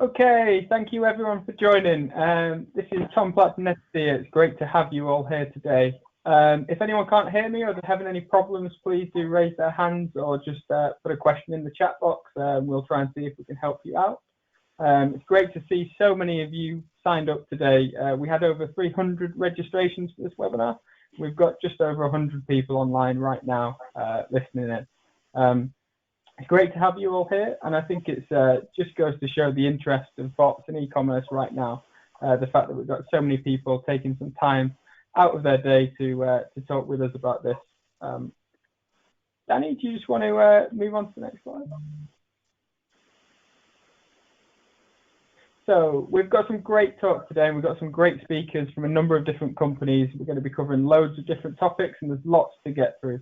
Okay, thank you everyone for joining. This is Tom Platt from Netacea. It's great to have you all here today. If anyone can't hear me or they're having any problems, please do raise their hands or just put a question in the chat box. We'll try and see if we can help you out. It's great to see so many of you signed up today. We had over 300 registrations for this webinar. We've got just over 100 people online right now listening in. It's great to have you all here, and I think it's just goes to show the interest of bots and e-commerce right now. The fact that we've got so many people taking some time out of their day to talk with us about this. Danny, do you just want to move on to the next slide? So we've got some great talks today, and we've got some great speakers from a number of different companies. We're going to be covering loads of different topics, and there's lots to get through.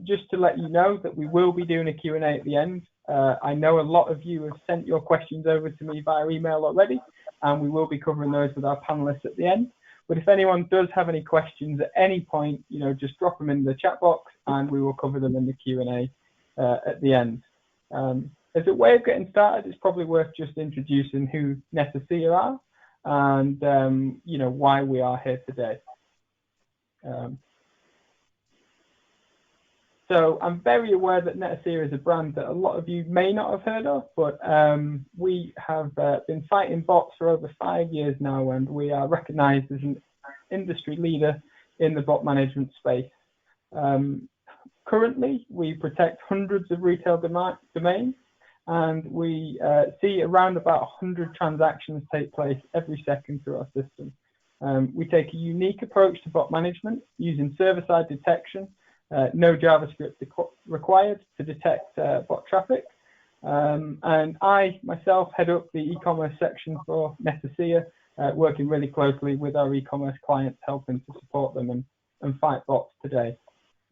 Just to let you know that we will be doing a Q&A at the end. I know a lot of you have sent your questions over to me via email already, and we will be covering those with our panelists at the end. But if anyone does have any questions at any point, just drop them in the chat box and we will cover them in the Q&A at the end. As a way of getting started, it's probably worth just introducing who Netacea are and why we are here today. So I'm very aware that Netacea is a brand that a lot of you may not have heard of, but we have been fighting bots for over 5 years now, and we are recognized as an industry leader in the bot management space. Currently, we protect hundreds of retail domains, and we see around about 100 transactions take place every second through our system. We take a unique approach to bot management using server-side detection. No JavaScript required to detect bot traffic. And I, myself, head up the e-commerce section for Netacea, working really closely with our e-commerce clients, helping to support them and fight bots today.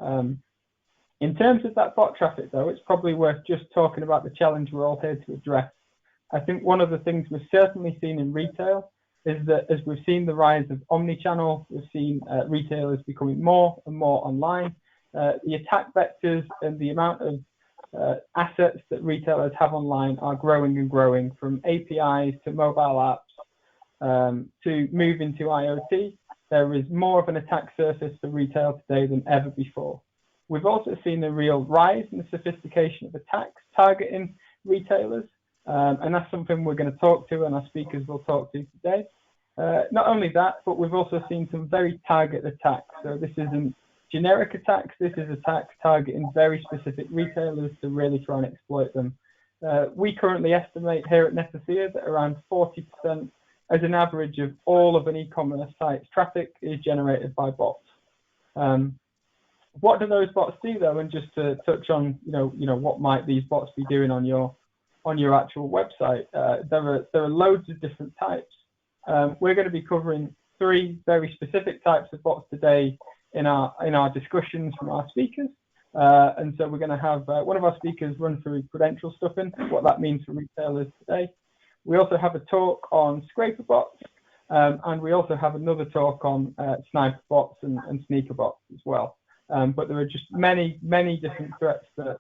In terms of that bot traffic, though, it's probably worth just talking about the challenge we're all here to address. I think one of the things we've certainly seen in retail is that as we've seen the rise of omnichannel, we've seen retailers becoming more and more online. The attack vectors and the amount of assets that retailers have online are growing and growing, from APIs to mobile apps to moving to IoT. There is more of an attack surface for retail today than ever before. We've also seen a real rise in the sophistication of attacks targeting retailers, and that's something we're going to talk to and our speakers will talk to today. Not only that, but we've also seen some very targeted attacks. So this isn't generic attacks, this is attacks targeting very specific retailers to really try and exploit them. We currently estimate here at Netacea that around 40% as an average of all of an e-commerce site's traffic is generated by bots. What do those bots do though? And just to touch on, what might these bots be doing on your actual website? There are loads of different types. We're going to be covering 3 very specific types of bots today in our discussions from our speakers. And so we're going to have one of our speakers run through credential stuffing, what that means for retailers today. We also have a talk on scraper bots, and we also have another talk on sniper bots and sneaker bots as well. But there are just many different threats that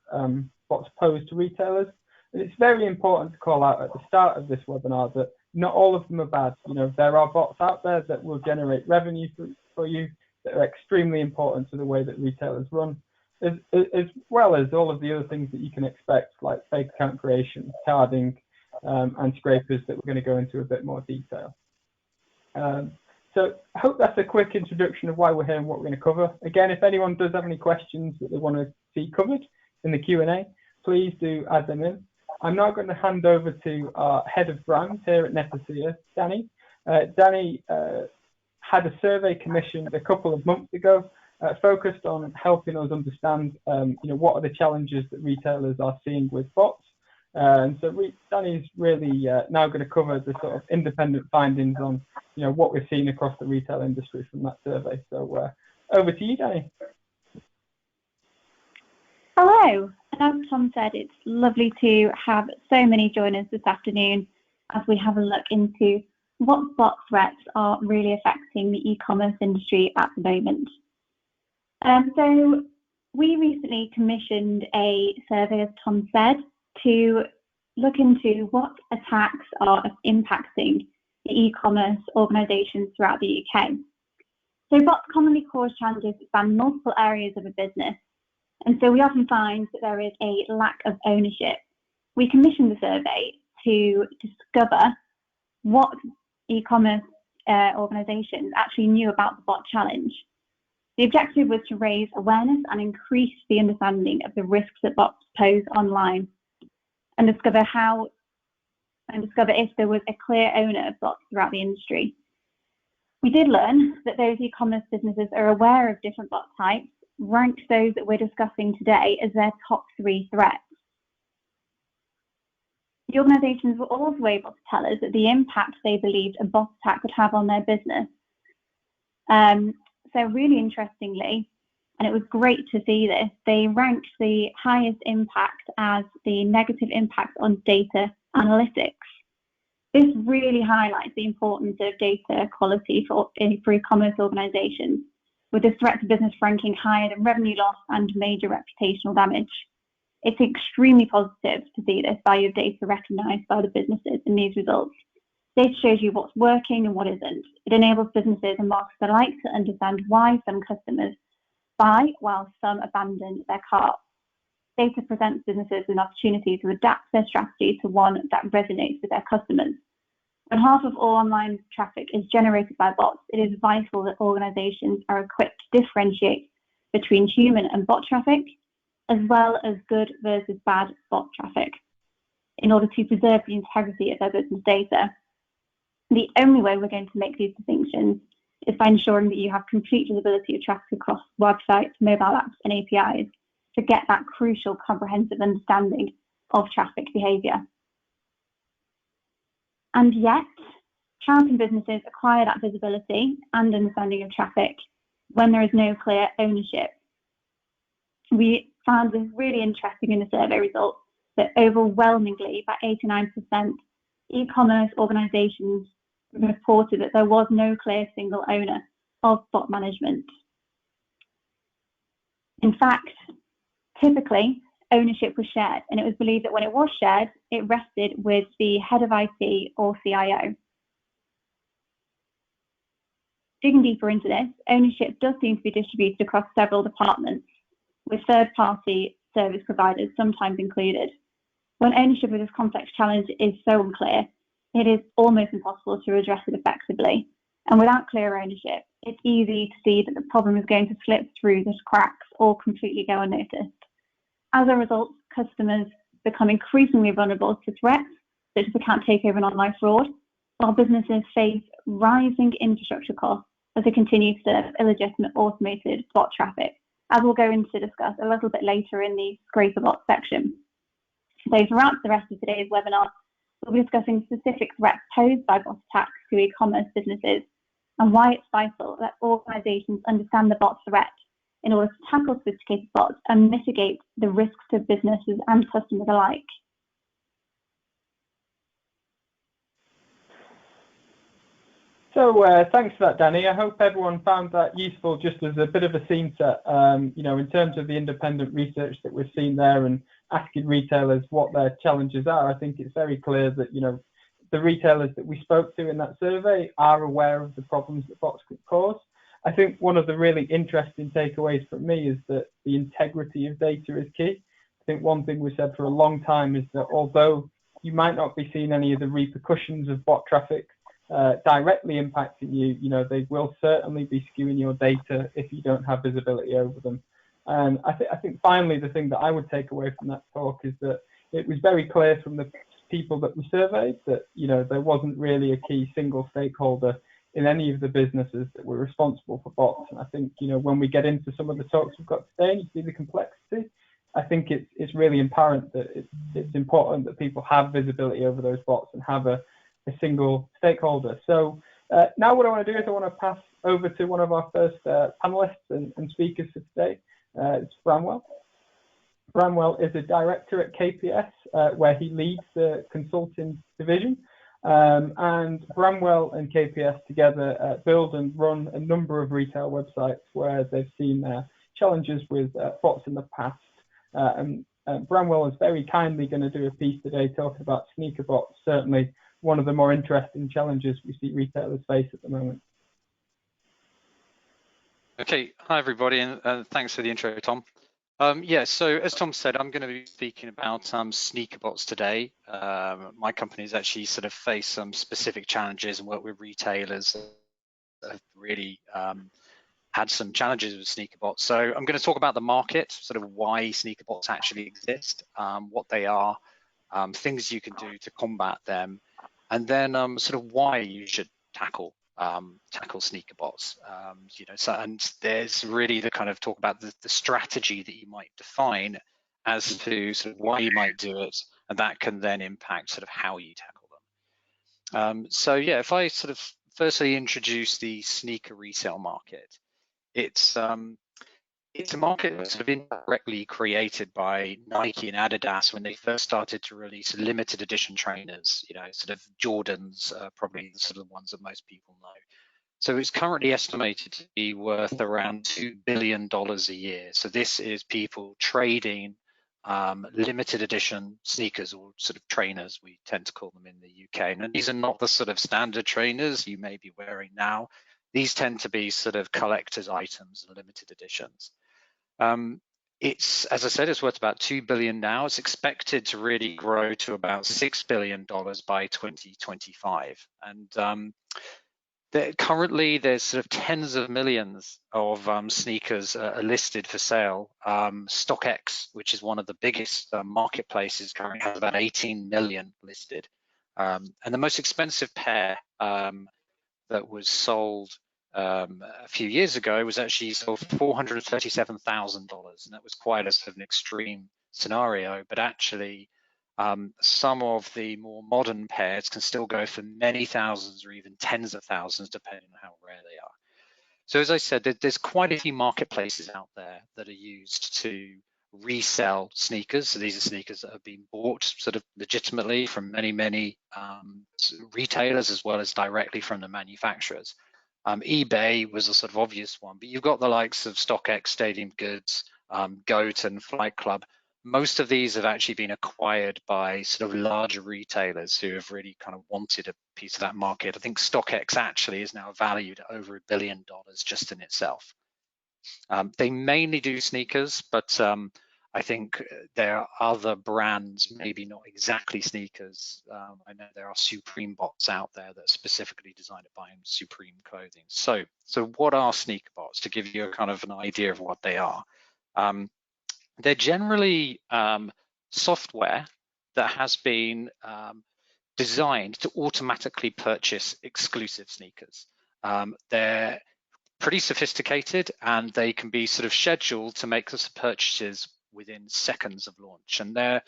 bots pose to retailers. And it's very important to call out at the start of this webinar that not all of them are bad. There are bots out there that will generate revenue for you, that are extremely important to the way that retailers run, as well as all of the other things that you can expect, like fake account creation, carding, and scrapers that we're going to go into a bit more detail. So I hope that's a quick introduction of why we're here and what we're going to cover. Again, if anyone does have any questions that they want to see covered in the Q&A, please do add them in. I'm now going to hand over to our head of brand here at Netacea, Danny. Danny had a survey commissioned a couple of months ago, focused on helping us understand, what are the challenges that retailers are seeing with bots. And so Danny's really now going to cover the sort of independent findings on, what we've seen across the retail industry from that survey. So over to you, Danny. Hello, and as Tom said, it's lovely to have so many join us this afternoon as we have a look into what bot threats are really affecting the e-commerce industry at the moment. So we recently commissioned a survey, as Tom said, to look into what attacks are impacting the e-commerce organisations throughout the UK. So bots commonly cause challenges that span multiple areas of a business, and so we often find that there is a lack of ownership. We commissioned the survey to discover what e-commerce organisations actually knew about the bot challenge. The objective was to raise awareness and increase the understanding of the risks that bots pose online, and discover if there was a clear owner of bots throughout the industry. We did learn that those e-commerce businesses are aware of different bot types, ranked those that we're discussing today as their top 3 threats. The organisations were also able to tell us that the impact they believed a bot attack would have on their business. So really interestingly, and it was great to see this, they ranked the highest impact as the negative impact on data analytics. This really highlights the importance of data quality for e-commerce organisations, with the threat to business ranking higher than revenue loss and major reputational damage. It's extremely positive to see this value of data recognised by the businesses in these results. Data shows you what's working and what isn't. It enables businesses and marketers alike to understand why some customers buy while some abandon their cart. Data presents businesses an opportunity to adapt their strategy to one that resonates with their customers. When half of all online traffic is generated by bots, it is vital that organisations are equipped to differentiate between human and bot traffic, as well as good versus bad bot traffic, in order to preserve the integrity of their business data. The only way we're going to make these distinctions is by ensuring that you have complete visibility of traffic across websites, mobile apps, and APIs to get that crucial comprehensive understanding of traffic behaviour. And yet, how can businesses acquire that visibility and understanding of traffic when there is no clear ownership? We found this really interesting in the survey results that overwhelmingly, by 89%, e-commerce organisations reported that there was no clear single owner of bot management. In fact, typically, ownership was shared, and it was believed that when it was shared, it rested with the head of IT or CIO. Digging deeper into this, ownership does seem to be distributed across several departments, with third-party service providers sometimes included. When ownership of this complex challenge is so unclear, it is almost impossible to address it effectively. And without clear ownership, it's easy to see that the problem is going to slip through the cracks or completely go unnoticed. As a result, customers become increasingly vulnerable to threats, such as account takeover and online fraud, while businesses face rising infrastructure costs as they continue to serve illegitimate automated bot traffic, as we'll go into discuss a little bit later in the 𝗖𝗶𝗄 section. So throughout the rest of today's webinar, we'll be discussing specific threats posed by bot attacks to e-commerce businesses and why it's vital that organisations understand the bot threat in order to tackle sophisticated bots and mitigate the risks to businesses and customers alike. So thanks for that, Danny. I hope everyone found that useful, just as a bit of a scene set, in terms of the independent research that we've seen there and asking retailers what their challenges are. I think it's very clear that, the retailers that we spoke to in that survey are aware of the problems that bots could cause. I think one of the really interesting takeaways from me is that the integrity of data is key. I think one thing we said for a long time is that although you might not be seeing any of the repercussions of bot traffic directly impacting you, they will certainly be skewing your data if you don't have visibility over them. And I think finally the thing that I would take away from that talk is that it was very clear from the people that we surveyed that there wasn't really a key single stakeholder in any of the businesses that were responsible for bots. And I think when we get into some of the talks we've got today and you see the complexity, I think it's really apparent that it's important that people have visibility over those bots and have a single stakeholder. So now what I want to do is I want to pass over to one of our first panelists and speakers for today. It's Bramwell. Bramwell is a director at KPS, where he leads the consulting division. And Bramwell and KPS together build and run a number of retail websites where they've seen challenges with bots in the past. And Bramwell is very kindly going to do a piece today talking about sneaker bots, certainly one of the more interesting challenges we see retailers face at the moment. Okay, hi everybody, and thanks for the intro, Tom. Yeah, so as Tom said, I'm going to be speaking about sneaker bots today. My company has actually sort of faced some specific challenges and worked with retailers that have really had some challenges with sneaker bots. So I'm going to talk about the market, sort of why sneaker bots actually exist, what they are, things you can do to combat them, and then sort of why you should tackle sneaker bots. You know, so, and there's really the kind of talk about the strategy that you might define as to sort of why you might do it, and that can then impact sort of how you tackle them. So yeah, if I sort of firstly introduce the sneaker resale market, it's a market that's sort of indirectly created by Nike and Adidas when they first started to release limited edition trainers. You know, sort of Jordans are probably the sort of ones that most people know. So it's currently estimated to be worth around $2 billion a year. So this is people trading limited edition sneakers, or sort of trainers, we tend to call them in the UK. And these are not the sort of standard trainers you may be wearing now. These tend to be sort of collector's items and limited editions. It's, as I said, it's worth about $2 billion now. It's expected to really grow to about $6 billion by 2025. And currently, there's sort of tens of millions of sneakers are listed for sale. StockX, which is one of the biggest marketplaces, currently has about 18 million listed. And the most expensive pair that was sold a few years ago was actually sold for $437,000, and that was quite a sort of an extreme scenario. But actually, some of the more modern pairs can still go for many thousands or even tens of thousands, depending on how rare they are. So as I said, there's quite a few marketplaces out there that are used to resell sneakers. So these are sneakers that have been bought sort of legitimately from many retailers, as well as directly from the manufacturers. eBay was a sort of obvious one, but you've got the likes of StockX, Stadium Goods, Goat, and Flight Club. Most of these have actually been acquired by sort of larger retailers who have really kind of wanted a piece of that market. I think StockX actually is now valued at over $1 billion just in itself. They mainly do sneakers, but I think there are other brands, maybe not exactly sneakers. I know there are Supreme bots out there that are specifically designed at buying Supreme clothing. So what are sneaker bots? To give you a kind of an idea of what they are. They're generally software that has been designed to automatically purchase exclusive sneakers. They're pretty sophisticated, and they can be sort of scheduled to make us purchases within seconds of launch. And they're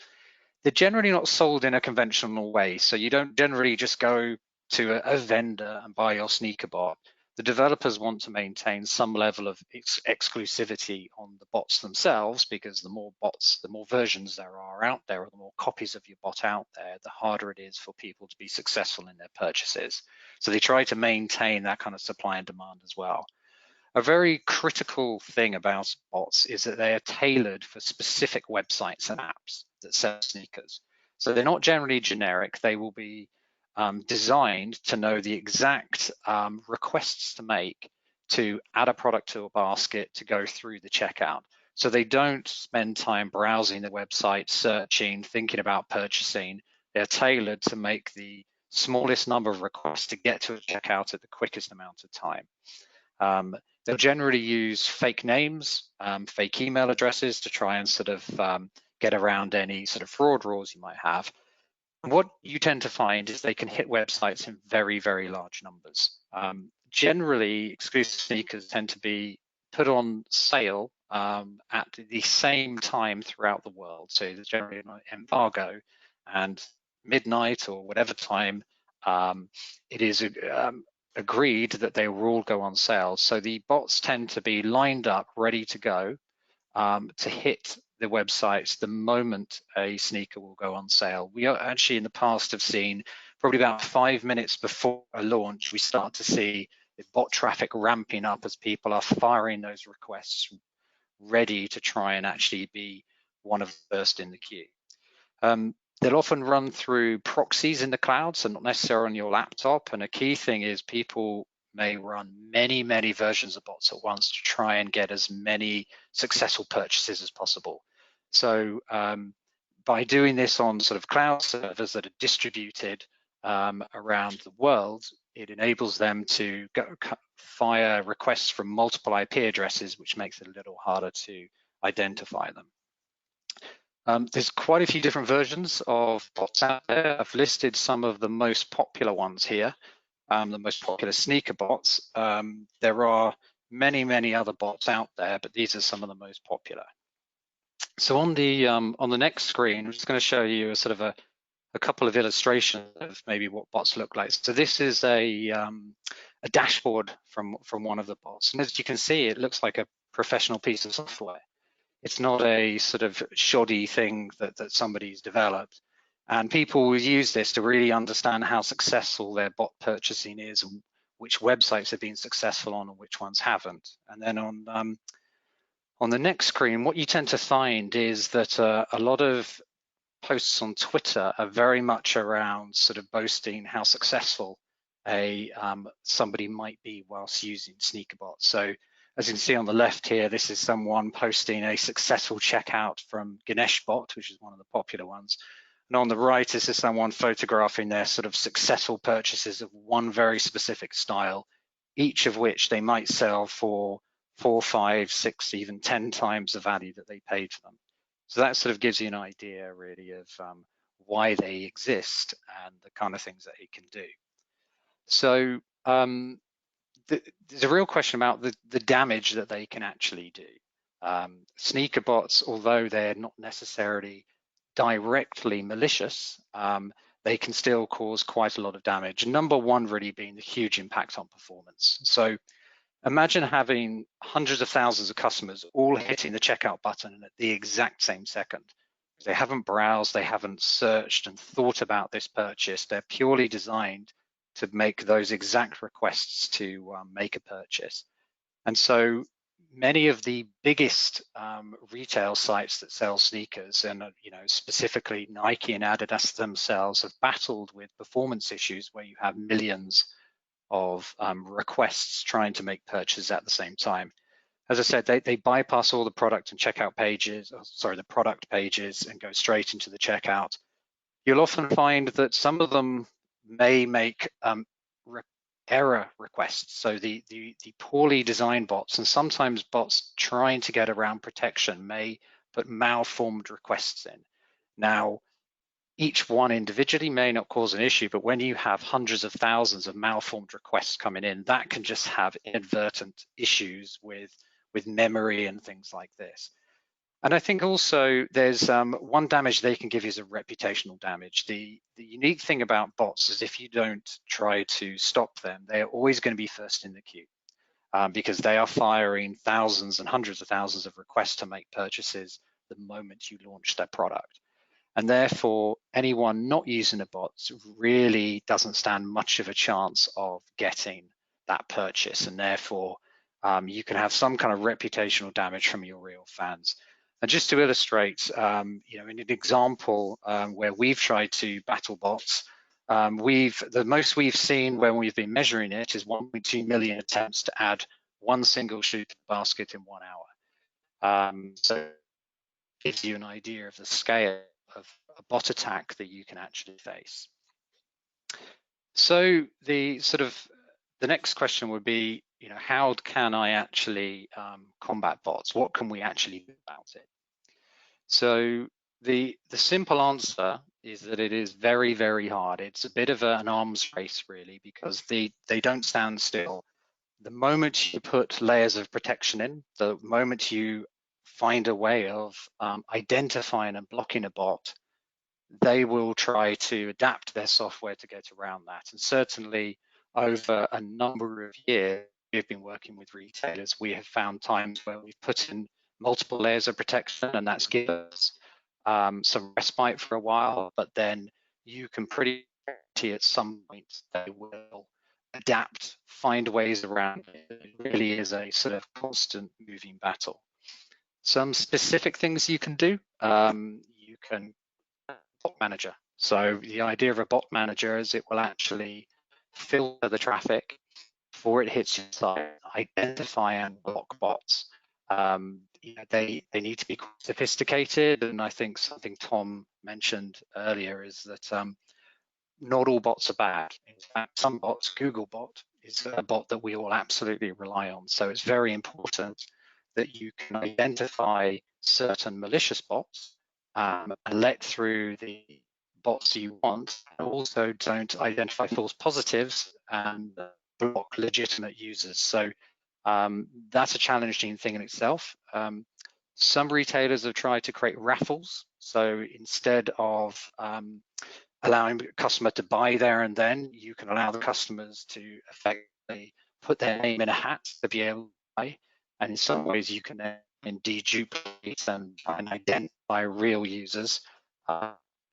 generally not sold in a conventional way. So you don't generally just go to a vendor and buy your sneaker bot. The developers want to maintain some level of exclusivity on the bots themselves, because the more bots, the more versions there are out there, or the more copies of your bot out there, the harder it is for people to be successful in their purchases. So they try to maintain that kind of supply and demand as well. A very critical thing about bots is that they are tailored for specific websites and apps that sell sneakers. So they're not generally generic. They will be designed to know the exact requests to make to add a product to a basket to go through the checkout. So they don't spend time browsing the website, searching, thinking about purchasing. They're tailored to make the smallest number of requests to get to a checkout at the quickest amount of time. They'll generally use fake names, fake email addresses to try and sort of get around any sort of fraud rules you might have. And what you tend to find is they can hit websites in very large numbers. Generally, exclusive sneakers tend to be put on sale at the same time throughout the world. So there's generally an embargo, and midnight or whatever time it is agreed that they will all go on sale. So the bots tend to be lined up, ready to go to hit the websites the moment a sneaker will go on sale. We are actually in the past have seen probably about 5 minutes before a launch, we start to see the bot traffic ramping up as people are firing those requests ready to try and actually be one of the first in the queue. They'll often run through proxies in the cloud, so not necessarily on your laptop. And a key thing is people may run many, many versions of bots at once to try and get as many successful purchases as possible. So by doing this on sort of cloud servers that are distributed around the world, it enables them to fire requests from multiple IP addresses, which makes it a little harder to identify them. There's quite a few different versions of bots out there. I've listed some of the most popular ones here, the most popular sneaker bots. There are many, many other bots out there, but these are some of the most popular. So on the next screen, I'm just going to show you a sort of a couple of illustrations of maybe what bots look like. So this is a dashboard from one of the bots, and as you can see, it looks like a professional piece of software. It's not a sort of shoddy thing that somebody's developed. And people will use this to really understand how successful their bot purchasing is and which websites have been successful on and which ones haven't. And then on the next screen, what you tend to find is that a lot of posts on Twitter are very much around sort of boasting how successful somebody might be whilst using sneaker bots. So as you can see on the left here, this is someone posting a successful checkout from 𝗬𝗫𝗁, which is one of the popular ones. And on the right, this is someone photographing their sort of successful purchases of one very specific style, each of which they might sell for 4, 5, 6, even 10 times the value that they paid for them. So that sort of gives you an idea really of why they exist and the kind of things that it can do. So there's a real question about the damage that they can actually do. Sneaker bots, although they're not necessarily directly malicious, they can still cause quite a lot of damage. Number one really being the huge impact on performance. So imagine having hundreds of thousands of customers all hitting the checkout button at the exact same second. They haven't browsed, they haven't searched and thought about this purchase. They're purely designed to make those exact requests to make a purchase. And so many of the biggest retail sites that sell sneakers, and specifically Nike and Adidas themselves, have battled with performance issues where you have millions of requests trying to make purchases at the same time. As I said, they bypass all the product and checkout pages, the product pages, and go straight into the checkout. You'll often find that some of them may make error requests. So the poorly designed bots, and sometimes bots trying to get around protection, may put malformed requests in. Now, each one individually may not cause an issue, but when you have hundreds of thousands of malformed requests coming in, that can just have inadvertent issues with memory and things like this. And I think also there's one damage they can give you is a reputational damage. The unique thing about bots is if you don't try to stop them, they're always going to be first in the queue because they are firing thousands and hundreds of thousands of requests to make purchases the moment you launch their product. And therefore, anyone not using a bot really doesn't stand much of a chance of getting that purchase. And therefore, you can have some kind of reputational damage from your real fans. And just to illustrate, in an example where we've tried to battle bots, the most we've seen when we've been measuring it is 1.2 million attempts to add one single shoe to the basket in 1 hour. So it gives you an idea of the scale of a bot attack that you can actually face. So the next question would be, how can I actually combat bots? What can we actually do about it? So the simple answer is that it is very, very hard. It's a bit of an arms race, really, because they don't stand still. The moment you put layers of protection in, the moment you find a way of identifying and blocking a bot, they will try to adapt their software to get around that. And certainly over a number of years, we've been working with retailers. We have found times where we've put in multiple layers of protection, and that's given us some respite for a while, but then you can pretty guarantee at some point they will adapt, find ways around it. It really is a sort of constant moving battle. some specific things you can do. You can bot manager. So the idea of a bot manager is it will actually filter the traffic before it hits your site, identify and block bots. They need to be quite sophisticated, and I think something Tom mentioned earlier is that not all bots are bad. In fact, some bots, Googlebot is a bot that we all absolutely rely on. So it's very important that you can identify certain malicious bots and let through the bots you want, and also don't identify false positives and block legitimate users. So that's a challenging thing in itself. Some retailers have tried to create raffles. So instead of allowing the customer to buy there and then, you can allow the customers to effectively put their name in a hat to be able to buy. And in some ways, you can then deduplicate and identify real users.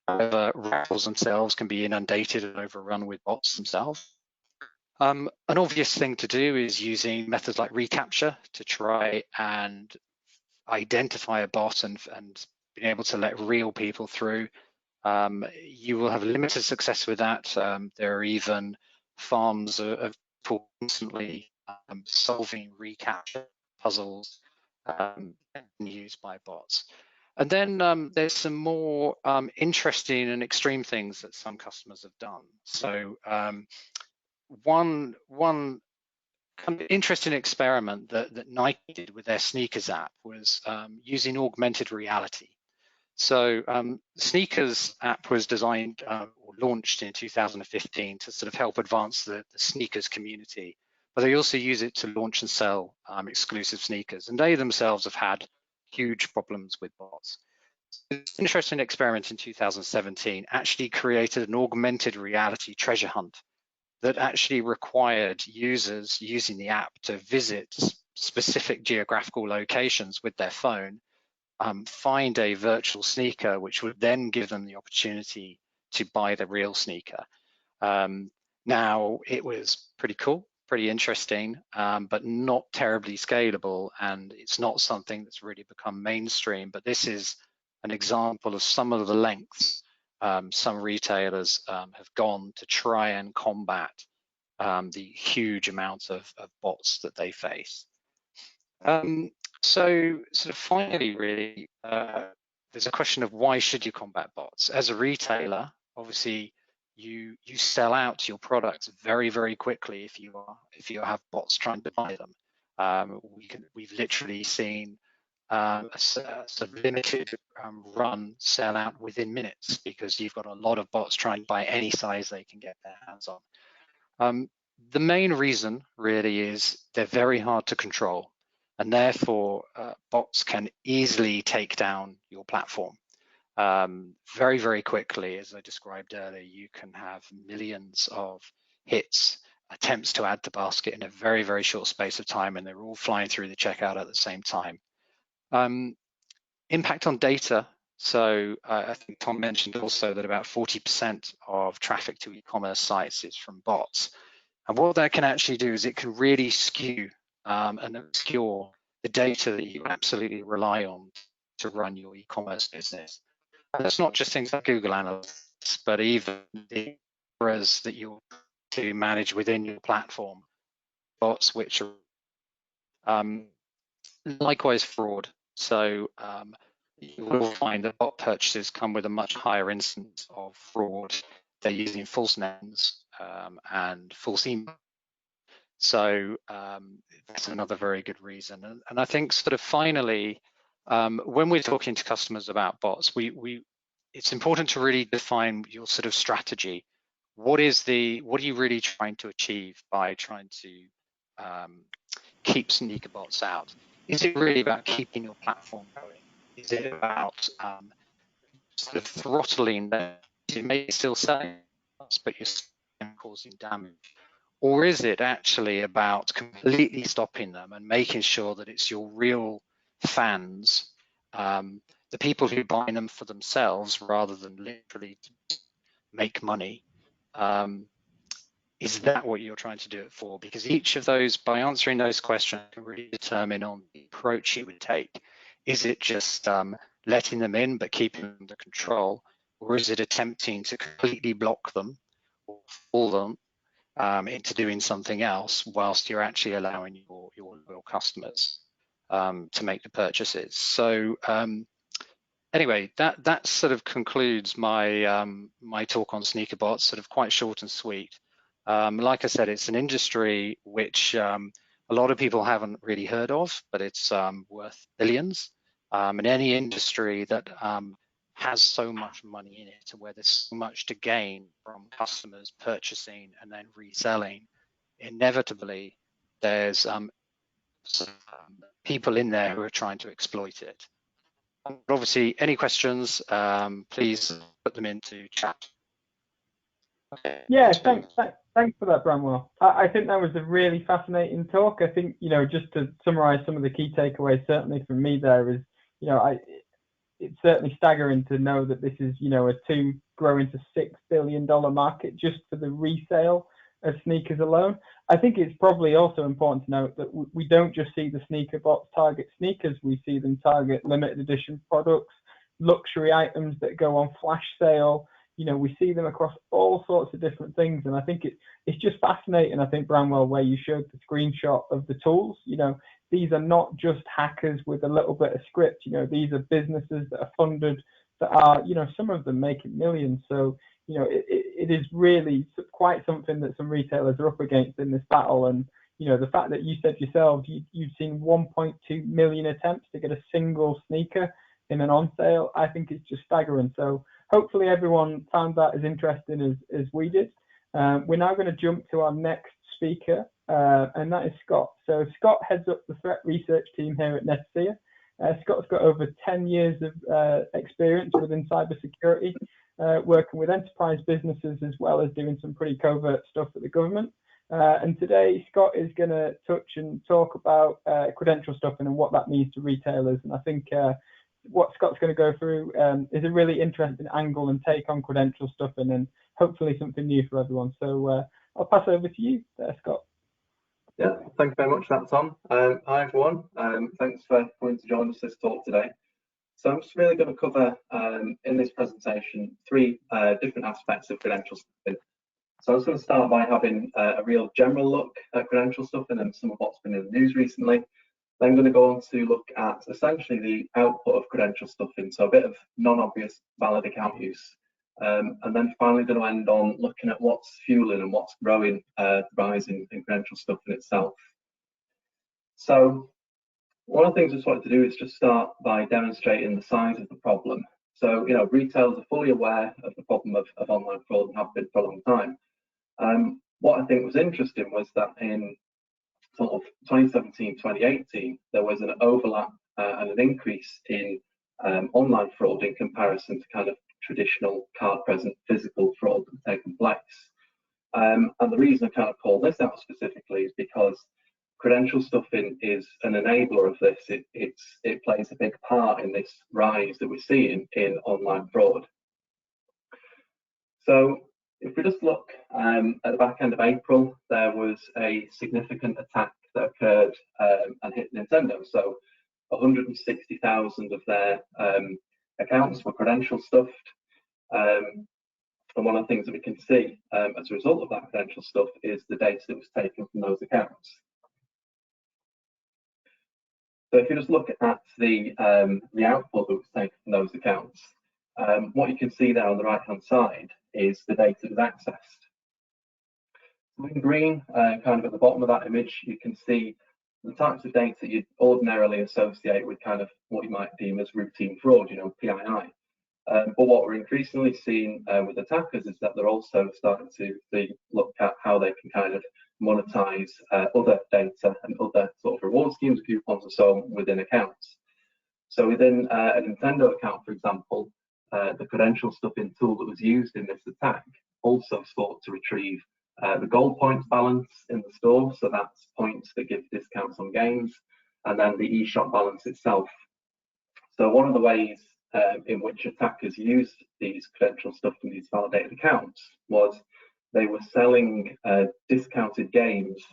However, raffles themselves can be inundated and overrun with bots themselves. An obvious thing to do is using methods like reCAPTCHA to try and identify a bot and being able to let real people through. You will have limited success with that. There are even farms of people constantly solving reCAPTCHA puzzles used by bots. And then there's some more interesting and extreme things that some customers have done. So one kind of interesting experiment that Nike did with their sneakers app was using augmented reality. So sneakers app was designed or launched in 2015 to sort of help advance the sneakers community, but they also use it to launch and sell exclusive sneakers, and they themselves have had huge problems with bots. This interesting experiment in 2017 actually created an augmented reality treasure hunt that actually required users using the app to visit specific geographical locations with their phone, find a virtual sneaker, which would then give them the opportunity to buy the real sneaker. Now, it was pretty cool, pretty interesting, but not terribly scalable, and it's not something that's really become mainstream. But this is an example of some of the lengths some retailers have gone to try and combat the huge amount of bots that they face. So sort of finally, really, there's a question of why should you combat bots? As a retailer, obviously, you sell out your products very, very quickly if you have bots trying to buy them. We've literally seen a sort of limited run sell out within minutes because you've got a lot of bots trying to buy any size they can get their hands on. The main reason really is they're very hard to control, and therefore bots can easily take down your platform. Very, very quickly, as I described earlier, you can have millions of hits, attempts to add to basket in a very, very short space of time, and they're all flying through the checkout at the same time. Impact on data. So I think Tom mentioned also that about 40% of traffic to e-commerce sites is from bots. And what that can actually do is it can really skew and obscure the data that you absolutely rely on to run your e-commerce business. And that's not just things like Google Analytics, but even the errors that you to manage within your platform, bots which are likewise fraud. So you will find that bot purchases come with a much higher instance of fraud. They're using false names and false email. So that's another very good reason. And I think sort of finally, when we're talking to customers about bots, it's important to really define your sort of strategy. What are you really trying to achieve by trying to keep sneaker bots out? Is it really about keeping your platform going? Is it about sort of throttling them? You may still sell, but you're still causing damage. Or is it actually about completely stopping them and making sure that it's your real fans, the people who buy them for themselves rather than literally to make money? Is that what you're trying to do it for? Because each of those, by answering those questions, can really determine on the approach you would take. Is it just letting them in but keeping them under control, or is it attempting to completely block them or fool them into doing something else whilst you're actually allowing your loyal customers to make the purchases? So anyway, that sort of concludes my my talk on sneaker bots, sort of quite short and sweet. Like I said, it's an industry which a lot of people haven't really heard of, but it's worth billions. And any industry that has so much money in it, where there's so much to gain from customers purchasing and then reselling, inevitably there's people in there who are trying to exploit it. Obviously, any questions, please put them into chat. Yeah, thanks for that, Bramwell. I think that was a really fascinating talk. I think, you know, just to summarize some of the key takeaways, certainly for me there is, you know, it's certainly staggering to know that this is, you know, growing to $6 billion market just for the resale of sneakers alone. I think it's probably also important to note that we don't just see the sneaker bots target sneakers, we see them target limited edition products, luxury items that go on flash sale. You know, we see them across all sorts of different things, and I think it's just fascinating. I think, Bramwell, where you showed the screenshot of the tools, you know, these are not just hackers with a little bit of script. You know, these are businesses that are funded, that are, you know, some of them making millions. So, you know, it is really quite something that some retailers are up against in this battle. And, you know, the fact that you said yourself, you've seen 1.2 million attempts to get a single sneaker in an on sale, I think it's just staggering. So hopefully everyone found that as interesting as we did. We're now going to jump to our next speaker, and that is Scott. So Scott heads up the threat research team here at Netacea. Scott's got over 10 years of experience within cybersecurity, working with enterprise businesses as well as doing some pretty covert stuff at the government. And today Scott is going to touch and talk about credential stuffing and what that means to retailers. And I think what Scott's going to go through is a really interesting angle and take on credential stuffing, and hopefully something new for everyone. So I'll pass over to you there, Scott. Yeah, thank you very much for that, Tom. Hi, everyone. Thanks for coming to join us this talk today. So I'm just really going to cover in this presentation three different aspects of credential stuffing. So I was going to start by having a real general look at credential stuffing and some of what's been in the news recently. Then I'm going to go on to look at essentially the output of credential stuffing, so a bit of non-obvious valid account use. And then finally going to end on looking at what's fueling and what's growing the rise in credential stuffing itself. So one of the things I just wanted to do is just start by demonstrating the size of the problem. So, you know, retailers are fully aware of the problem of online fraud and have been for a long time. What I think was interesting was that in sort of 2017, 2018, there was an overlap and an increase in online fraud in comparison to kind of traditional card-present physical fraud that's taken place. And the reason I kind of call this out specifically is because credential stuffing is an enabler of this. It plays a big part in this rise that we're seeing in online fraud. So if we just look at the back end of April, there was a significant attack that occurred and hit Nintendo. So 160,000 of their accounts were credential stuffed. And one of the things that we can see as a result of that credential stuff is the data that was taken from those accounts. So if you just look at the output that was taken from those accounts, what you can see there on the right-hand side is the data that was accessed. So in green, kind of at the bottom of that image, you can see the types of data you'd ordinarily associate with kind of what you might deem as routine fraud, you know, PII. But what we're increasingly seeing with attackers is that they're also starting to look at how they can kind of monetize other data and other sort of reward schemes, coupons and so on within accounts. So within a Nintendo account, for example, the credential stuffing tool that was used in this attack also sought to retrieve the gold points balance in the store, so that's points that give discounts on games, and then the eShop balance itself. So one of the ways in which attackers used these credential stuffing, these validated accounts, was they were selling discounted games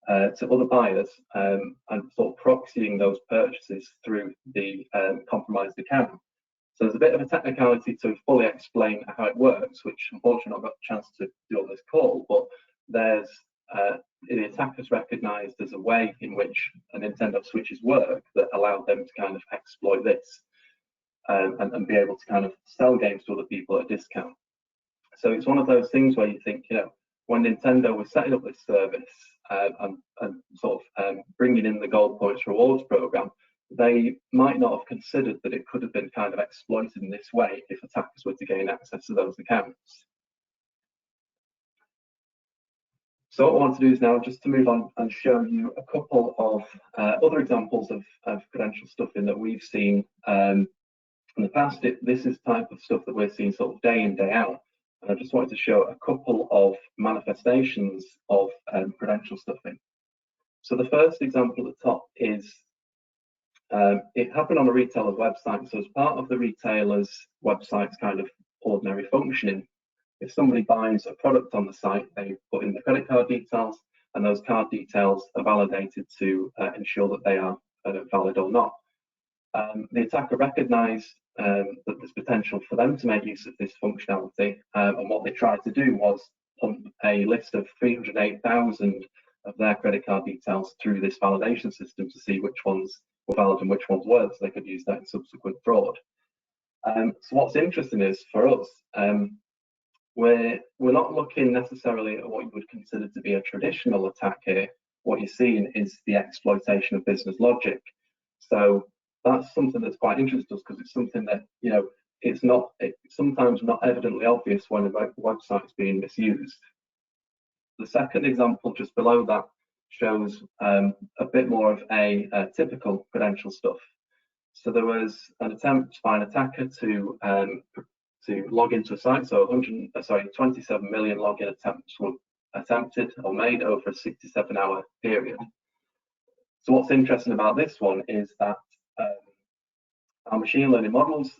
to other buyers and sort of proxying those purchases through the compromised account. So there's a bit of a technicality to fully explain how it works, which unfortunately I've not got a chance to do on this call, but there's the attackers recognized as a way in which Nintendo Switches work that allowed them to kind of exploit this and be able to kind of sell games to other people at a discount. So it's one of those things where you think, you know, when Nintendo was setting up this service and sort of bringing in the gold points rewards program, they might not have considered that it could have been kind of exploited in this way if attackers were to gain access to those accounts. So what I want to do is now just to move on and show you a couple of other examples of credential stuffing that we've seen in the past. This is type of stuff that we're seeing sort of day in, day out. And I just wanted to show a couple of manifestations of credential stuffing. So the first example at the top is it happened on a retailer's website. So as part of the retailer's website's kind of ordinary functioning, if somebody buys a product on the site, they put in the credit card details, and those card details are validated to ensure that they are valid or not. The attacker recognized that there's potential for them to make use of this functionality, and what they tried to do was pump a list of 308,000 of their credit card details through this validation system to see which ones were valid and which ones weren't, so they could use that in subsequent fraud. So what's interesting is, for us, we're not looking necessarily at what you would consider to be a traditional attack here. What you're seeing is the exploitation of business logic. So that's something that's quite interesting to us, because it's something that, you know, it's sometimes not evidently obvious when a website is being misused. The second example just below that shows a bit more of a typical credential stuff. So there was an attempt by an attacker to log into a site. So 27 million login attempts were attempted or made over a 67-hour period. So what's interesting about this one is that our machine learning models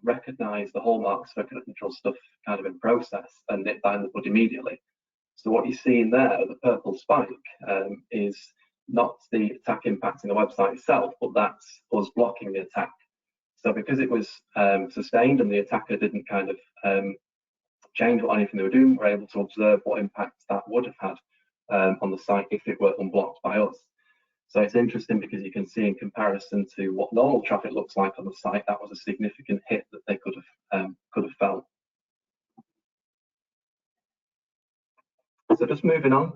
recognize the hallmarks for credential stuff kind of in process and nip that in the bud immediately. So what you're seeing there, the purple spike, is not the attack impacting the website itself, but that's us blocking the attack. So because it was sustained and the attacker didn't kind of change anything they were doing, we're able to observe what impact that would have had on the site if it were unblocked by us. So it's interesting because you can see, in comparison to what normal traffic looks like on the site, that was a significant hit that they could have felt. So just moving on,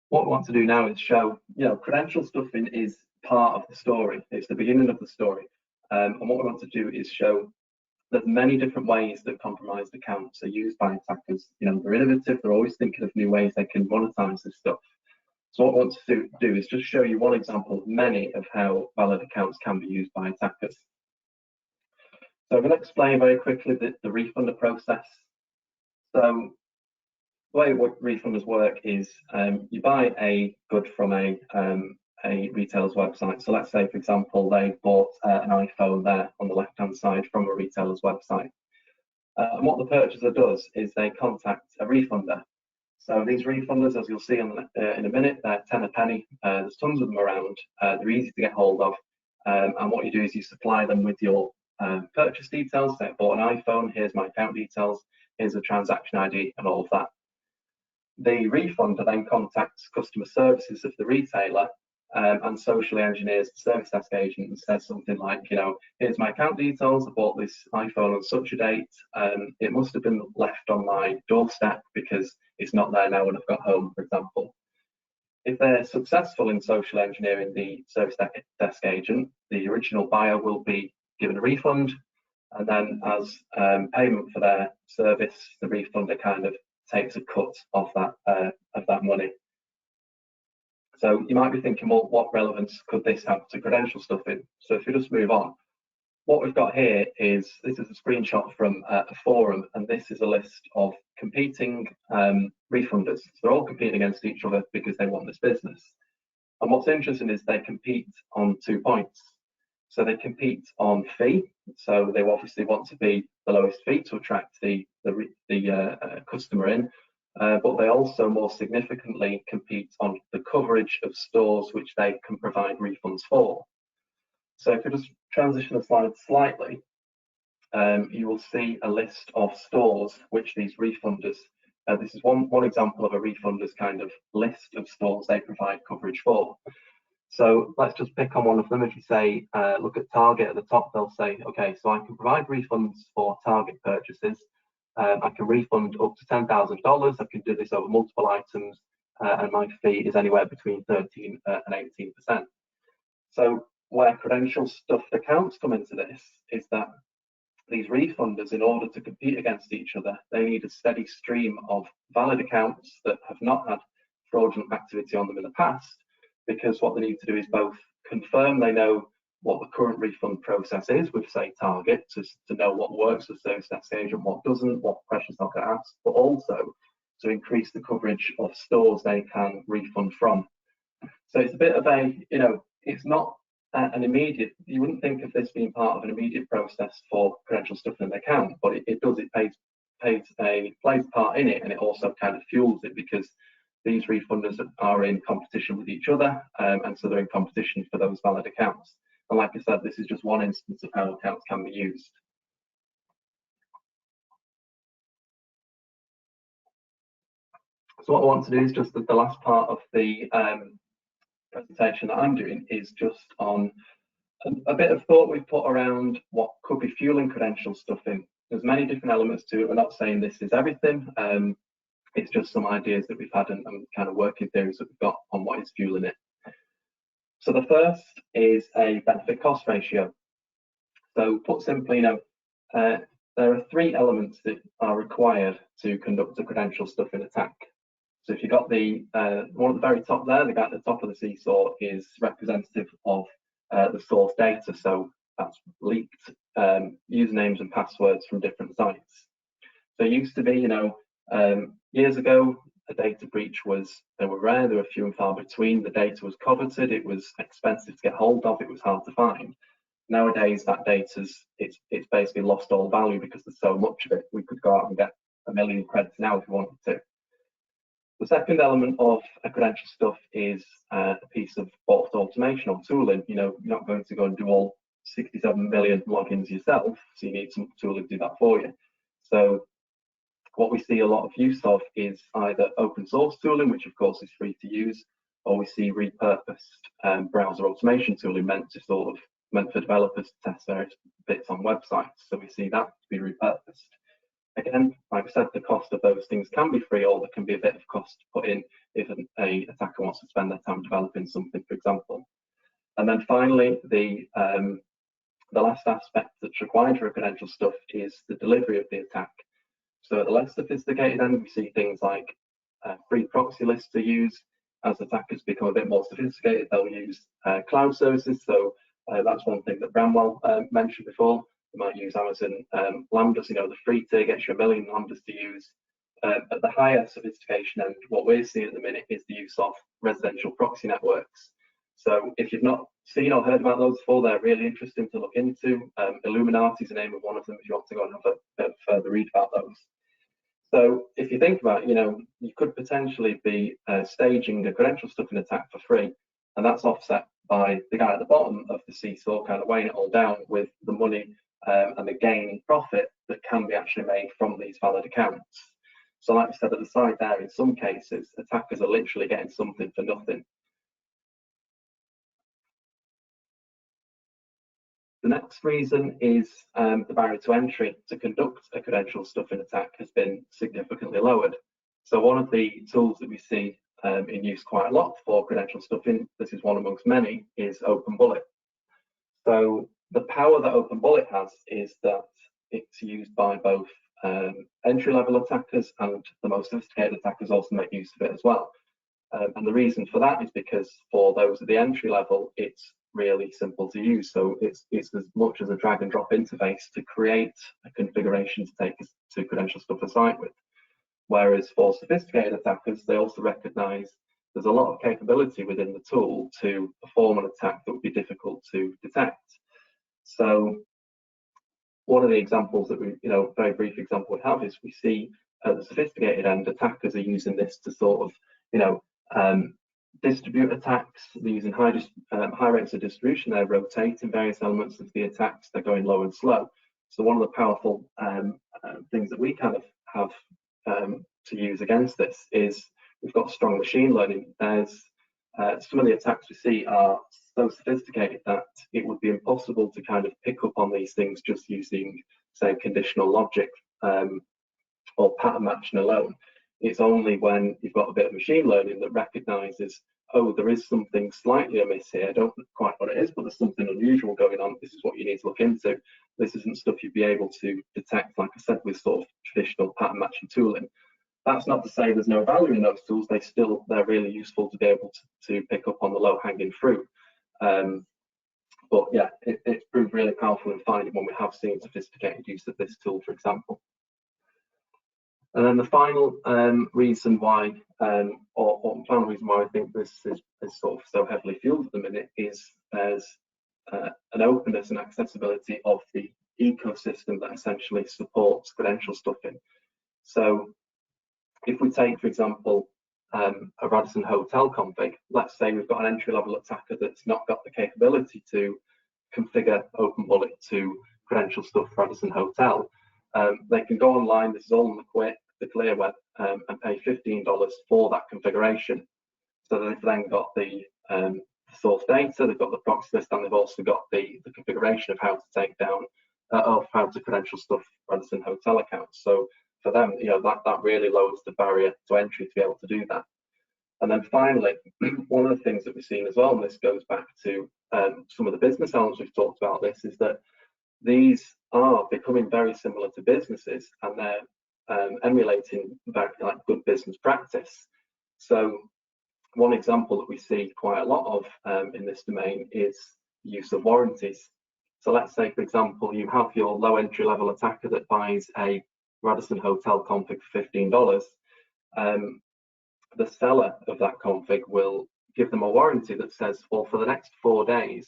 what we want to do now is show, you know, credential stuffing is part of the story. It's the beginning of the story, and what we want to do is show that many different ways that compromised accounts are used by attackers. You know, they're innovative. They're always thinking of new ways they can monetize this stuff. So what I want to do is just show you one example of many of how valid accounts can be used by attackers. So I'm going to explain very quickly the refunder process. So the way refunders work is you buy a good from a retailer's website. So let's say, for example, they bought an iPhone there on the left-hand side from a retailer's website. And what the purchaser does is they contact a refunder. So these refunders, as you'll see in a minute, they're 10 a penny. There's tons of them around. They're easy to get hold of. And what you do is you supply them with your purchase details. They bought an iPhone, here's my account details, here's a transaction ID, and all of that. The refunder then contacts customer services of the retailer and socially engineers the service desk agent and says something like, you know, here's my account details, I bought this iPhone on such a date, it must have been left on my doorstep because it's not there now when I've got home, for example. If they're successful in social engineering the service desk agent, the original buyer will be given a refund, and then as payment for their service, the refunder kind of takes a cut of that money. So you might be thinking, well, what relevance could this have to credential stuffing? So if you just move on, what we've got here is, this is a screenshot from a forum, and this is a list of competing refunders. So they're all competing against each other because they want this business. And what's interesting is they compete on 2 points. So they compete on fee. So they obviously want to be the lowest fee to attract the customer in. but they also more significantly compete on the coverage of stores which they can provide refunds for. So if you just transition the slide slightly, you will see a list of stores which these refunders, this is one example of a refunder's kind of list of stores they provide coverage for. So let's just pick on one of them. If you say, look at Target at the top, they'll say, okay, so I can provide refunds for Target purchases. I can refund up to $10,000. I can do this over multiple items, and my fee is anywhere between 13 and 18%. So where credential stuffed accounts come into this is that these refunders, in order to compete against each other, they need a steady stream of valid accounts that have not had fraudulent activity on them in the past, because what they need to do is both confirm they know what the current refund process is with, say, Target, to know what works with service desk agent, what doesn't, what questions they'll get asked, but also to increase the coverage of stores they can refund from. So it's a bit of a, it's not an immediate, you wouldn't think of this being part of an immediate process for credential stuffing an account, but it does, it plays a part in it, and it also kind of fuels it, because these refunders are in competition with each other, and so they're in competition for those valid accounts. And like I said, this is just one instance of how accounts can be used. So what I want to do is just the last part of the presentation that I'm doing is just on a bit of thought we've put around what could be fueling credential stuffing. There's many different elements to it. We're not saying this is everything. It's just some ideas that we've had and kind of working theories that we've got on what is fueling it. So the first is a benefit cost ratio. So put simply, there are three elements that are required to conduct a credential stuffing attack. So if you've got the one at the very top there, the guy at the top of the seesaw is representative of the source data. So that's leaked usernames and passwords from different sites. So it used to be, years ago, a data breach they were rare, they were few and far between, the data was coveted, it was expensive to get hold of, it was hard to find. Nowadays, that data's, it's basically lost all value because there's so much of it. We could go out and get 1 million credits now if we wanted to. The second element of a credential stuff is a piece of bot automation or tooling. You're not going to go and do all 67 million logins yourself, so you need some tooling to do that for you. So what we see a lot of use of is either open source tooling, which of course is free to use, or we see repurposed browser automation tooling meant for developers to test various bits on websites. So we see that to be repurposed. Again, like I said, the cost of those things can be free, or there can be a bit of cost to put in if an attacker wants to spend their time developing something, for example. And then finally, the last aspect that's required for a credential stuff is the delivery of the attack. So at the less sophisticated end, we see things like free proxy lists to use. As attackers become a bit more sophisticated, they'll use cloud services. So that's one thing that Bramwell mentioned before. They might use Amazon Lambdas, the free tier gets you 1 million Lambdas to use. At the higher sophistication end, what we're seeing at the minute is the use of residential proxy networks. So if you've not seen or heard about those before, they're really interesting to look into. 𝗬minazi is the name of one of them if you want to go and have a bit of further read about those. So if you think about it, you could potentially be staging a credential stuffing attack for free, and that's offset by the guy at the bottom of the seesaw kind of weighing it all down with the money and the gain profit that can be actually made from these valid accounts. So like I said at the side there, in some cases, attackers are literally getting something for nothing. The next reason is the barrier to entry to conduct a credential stuffing attack has been significantly lowered. So one of the tools that we see in use quite a lot for credential stuffing, this is one amongst many, is OpenBullet. So the power that OpenBullet has is that it's used by both entry-level attackers, and the most sophisticated attackers also make use of it as well. And the reason for that is because for those at the entry level, it's really simple to use. So it's as much as a drag and drop interface to create a configuration to take to credential stuff a site with. Whereas for sophisticated attackers, they also recognize there's a lot of capability within the tool to perform an attack that would be difficult to detect. So one of the examples that we, very brief example we have is we see at the sophisticated end, attackers are using this to sort of, you know, distribute attacks. They're using high rates of distribution. They're rotating various elements of the attacks. They're going low and slow. So one of the powerful things that we kind of have to use against this is we've got strong machine learning. There's some of the attacks we see are so sophisticated that it would be impossible to kind of pick up on these things just using, say, conditional logic or pattern matching alone. It's only when you've got a bit of machine learning that recognizes, oh, there is something slightly amiss here. I don't know quite what it is, but there's something unusual going on. This is what you need to look into. This isn't stuff you'd be able to detect, like I said, with sort of traditional pattern matching tooling. That's not to say there's no value in those tools. They're really useful to be able to pick up on the low-hanging fruit. But yeah, it's proved really powerful in finding when we have seen sophisticated use of this tool, for example. And then the final reason why, or final reason why I think this is sort of so heavily fueled at the minute is there's an openness and accessibility of the ecosystem that essentially supports credential stuffing. So if we take, for example, a Radisson Hotel config, let's say we've got an entry-level attacker that's not got the capability to configure OpenBullet to credential stuff Radisson Hotel. They can go online, this is all on the clear web, and pay $15 for that configuration. So they've then got the source data, they've got the proxy list, and they've also got the configuration of how to take down, of how to credential stuff Radisson Hotel accounts. So for them, you know, that really lowers the barrier to entry to be able to do that. And then finally, one of the things that we've seen as well, and this goes back to some of the business elements we've talked about this, is that these are becoming very similar to businesses, and they're emulating very like good business practice. So one example that we see quite a lot of in this domain is use of warranties. So let's say, for example, you have your low entry level attacker that buys a Radisson Hotel config for $15. The seller of that config will give them a warranty that says, well, for the next 4 days,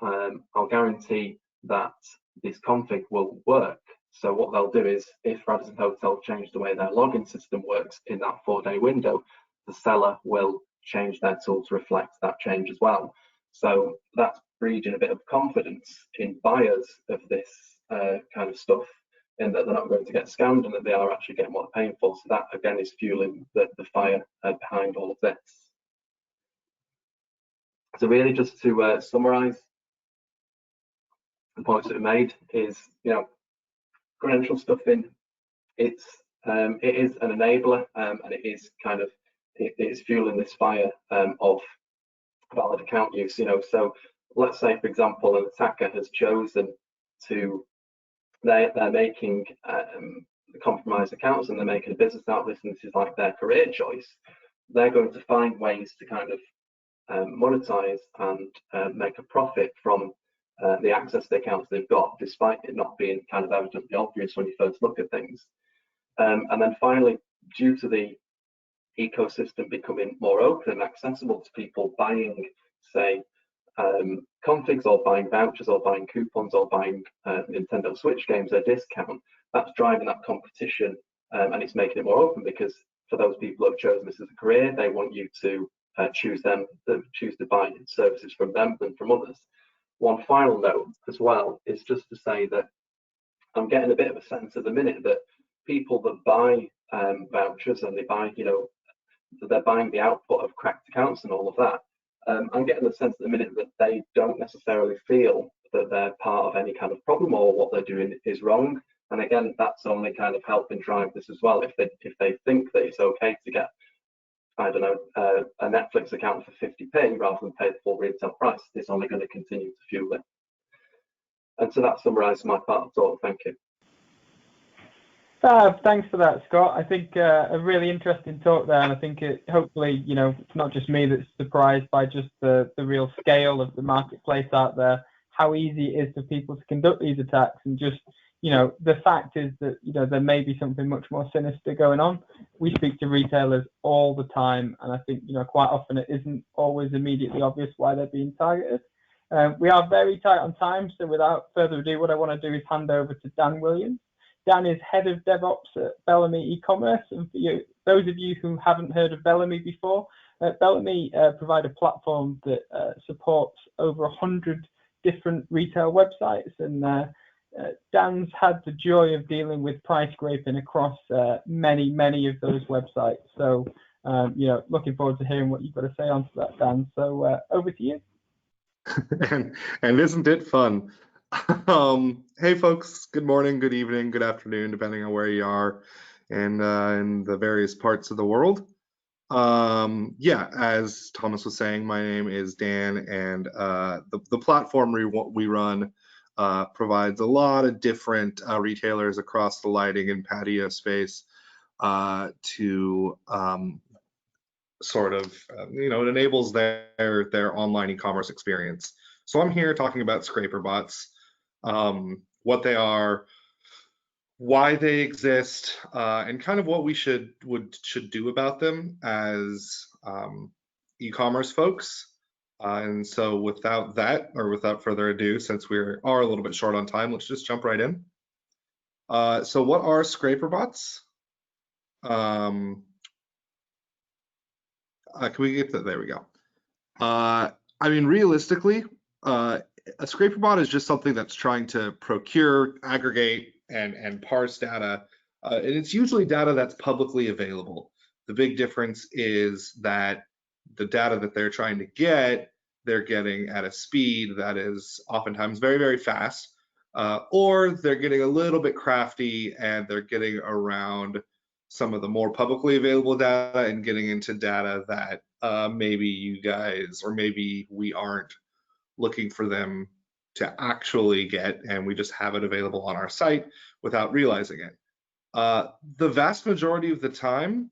I'll guarantee that this config will work. So what they'll do is, if Radisson Hotel change the way their login system works in that 4-day window, the seller will change their tool to reflect that change as well. So that's breeding a bit of confidence in buyers of this kind of stuff, in that they're not going to get scammed and that they are actually getting what they're paying for. So that again is fueling the fire behind all of this. So really, just to summarize the points that we made is, you know, credential stuffing, it is an enabler, and it is kind of, it is fueling this fire of valid account use. You know, so let's say, for example, an attacker has chosen to, they're making compromised accounts and they're making a business out of this, and this is like their career choice. They're going to find ways to kind of monetize and make a profit from the access to the accounts they've got, despite it not being kind of evidently obvious when you first look at things. And then finally, due to the ecosystem becoming more open and accessible to people buying, say, configs, or buying vouchers, or buying coupons, or buying Nintendo Switch games at a discount, that's driving that competition, and it's making it more open, because for those people who have chosen this as a career, they want you to choose to buy services from them than from others. One final note as well is just to say that I'm getting a bit of a sense at the minute that people that buy vouchers, and they buy, you know, they're buying the output of cracked accounts and all of that, I'm getting the sense at the minute that they don't necessarily feel that they're part of any kind of problem, or what they're doing is wrong. And again, that's only kind of helping drive this as well. If they think that it's okay to get, I don't know, a Netflix account for 50p rather than pay the full retail price, it's only going to continue to fuel it. And so that summarizes my part of the talk. Thank you. Thanks for that, Scott. I think a really interesting talk there, and I think it hopefully, you know, it's not just me that's surprised by just the real scale of the marketplace out there, how easy it is for people to conduct these attacks, and just, you know, the fact is that, you know, there may be something much more sinister going on. We speak to retailers all the time, and I think, you know, quite often it isn't always immediately obvious why they're being targeted. We are very tight on time, so without further ado, what I want to do is hand over to Dan Williams, Dan is head of DevOps at 𝗨𝗶𝗳 eCommerce, and for you, those of you who haven't heard of 𝗨𝗶𝗳 before, 𝗨𝗶𝗳 provide a platform that supports over 100 different retail websites, and Dan's had the joy of dealing with price scraping across many of those websites. So, looking forward to hearing what you've got to say onto that, Dan. So over to you. and isn't it fun? Hey folks, good morning, good evening, good afternoon, depending on where you are in the various parts of the world. Yeah, as Thomas was saying, my name is Dan, and the platform we run provides a lot of different retailers across the lighting and patio space to sort of, it enables their online e-commerce experience. So I'm here talking about scraper bots, what they are, why they exist, and kind of what we should do about them as e-commerce folks. And so without further ado, since we are a little bit short on time, let's just jump right in. So what are scraper bots? Can we get that? There we go. I mean, realistically, a scraper bot is just something that's trying to procure, aggregate, and parse data. And it's usually data that's publicly available. The big difference is that the data that they're trying to get, they're getting at a speed that is oftentimes very, very fast, or they're getting a little bit crafty and they're getting around some of the more publicly available data and getting into data that maybe you guys or maybe we aren't looking for them to actually get, and we just have it available on our site without realizing it. The vast majority of the time,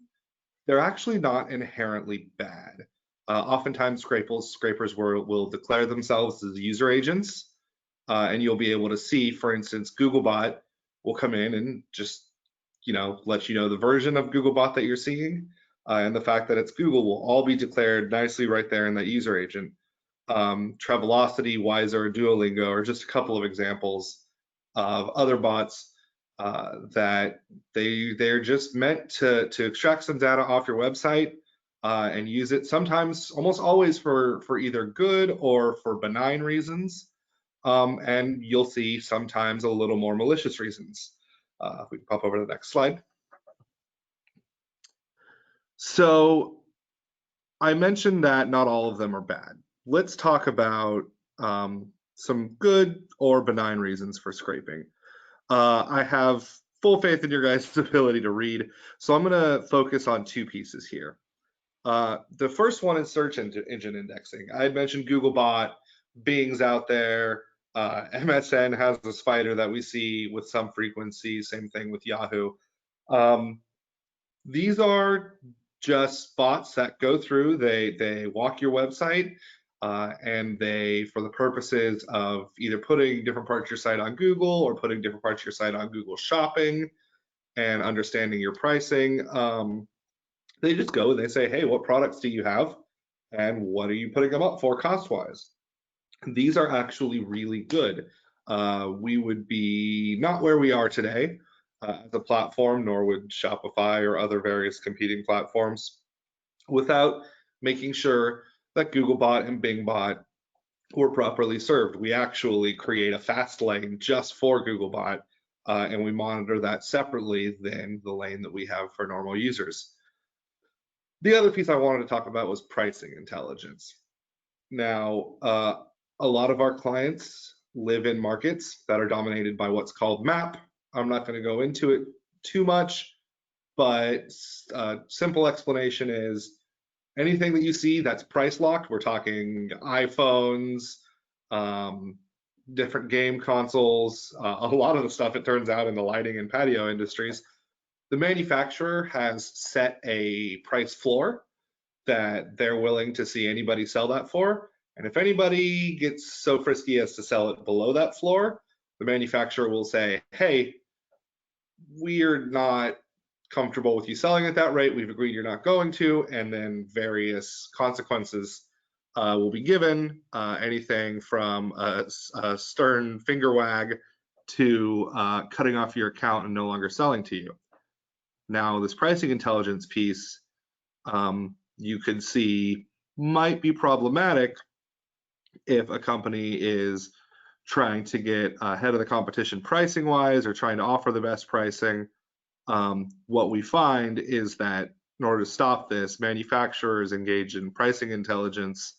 they're actually not inherently bad. Oftentimes scrapers will declare themselves as user agents, and you'll be able to see, for instance, Googlebot will come in and just let you know the version of Googlebot that you're seeing, and the fact that it's Google will all be declared nicely right there in that user agent. 𝗬vicity, 𝗬𝘬, Duolingo are just a couple of examples of other bots that they're just meant to extract some data off your website and use it sometimes, almost always for either good or for benign reasons, and you'll see sometimes a little more malicious reasons. If we can pop over to the next slide. So I mentioned that not all of them are bad. Let's talk about some good or benign reasons for scraping. I have full faith in your guys' ability to read, so I'm going to focus on two pieces here. The first one is search engine indexing. I had mentioned Googlebot, Bing's out there, MSN has a spider that we see with some frequency, same thing with Yahoo. These are just bots that go through, they walk your website, and they, for the purposes of either putting different parts of your site on Google or putting different parts of your site on Google Shopping and understanding your pricing, they just go and they say, hey, what products do you have? And what are you putting them up for cost-wise? These are actually really good. We would be not where we are today as a platform, nor would Shopify or other various competing platforms, without making sure that Googlebot and Bingbot were properly served. We actually create a fast lane just for Googlebot, and we monitor that separately than the lane that we have for normal users. The other piece I wanted to talk about was pricing intelligence. Now, a lot of our clients live in markets that are dominated by what's called MAP. I'm not going to go into it too much, but simple explanation is anything that you see that's price locked, we're talking iPhones, different game consoles, a lot of the stuff, it turns out, in the lighting and patio industries, the manufacturer has set a price floor that they're willing to see anybody sell that for. And if anybody gets so frisky as to sell it below that floor, the manufacturer will say, hey, we're not comfortable with you selling at that rate. We've agreed you're not going to, and then various consequences will be given, anything from a stern finger wag to cutting off your account and no longer selling to you. Now, this pricing intelligence piece, you could see might be problematic if a company is trying to get ahead of the competition pricing wise or trying to offer the best pricing. What we find is that in order to stop this, manufacturers engage in pricing intelligence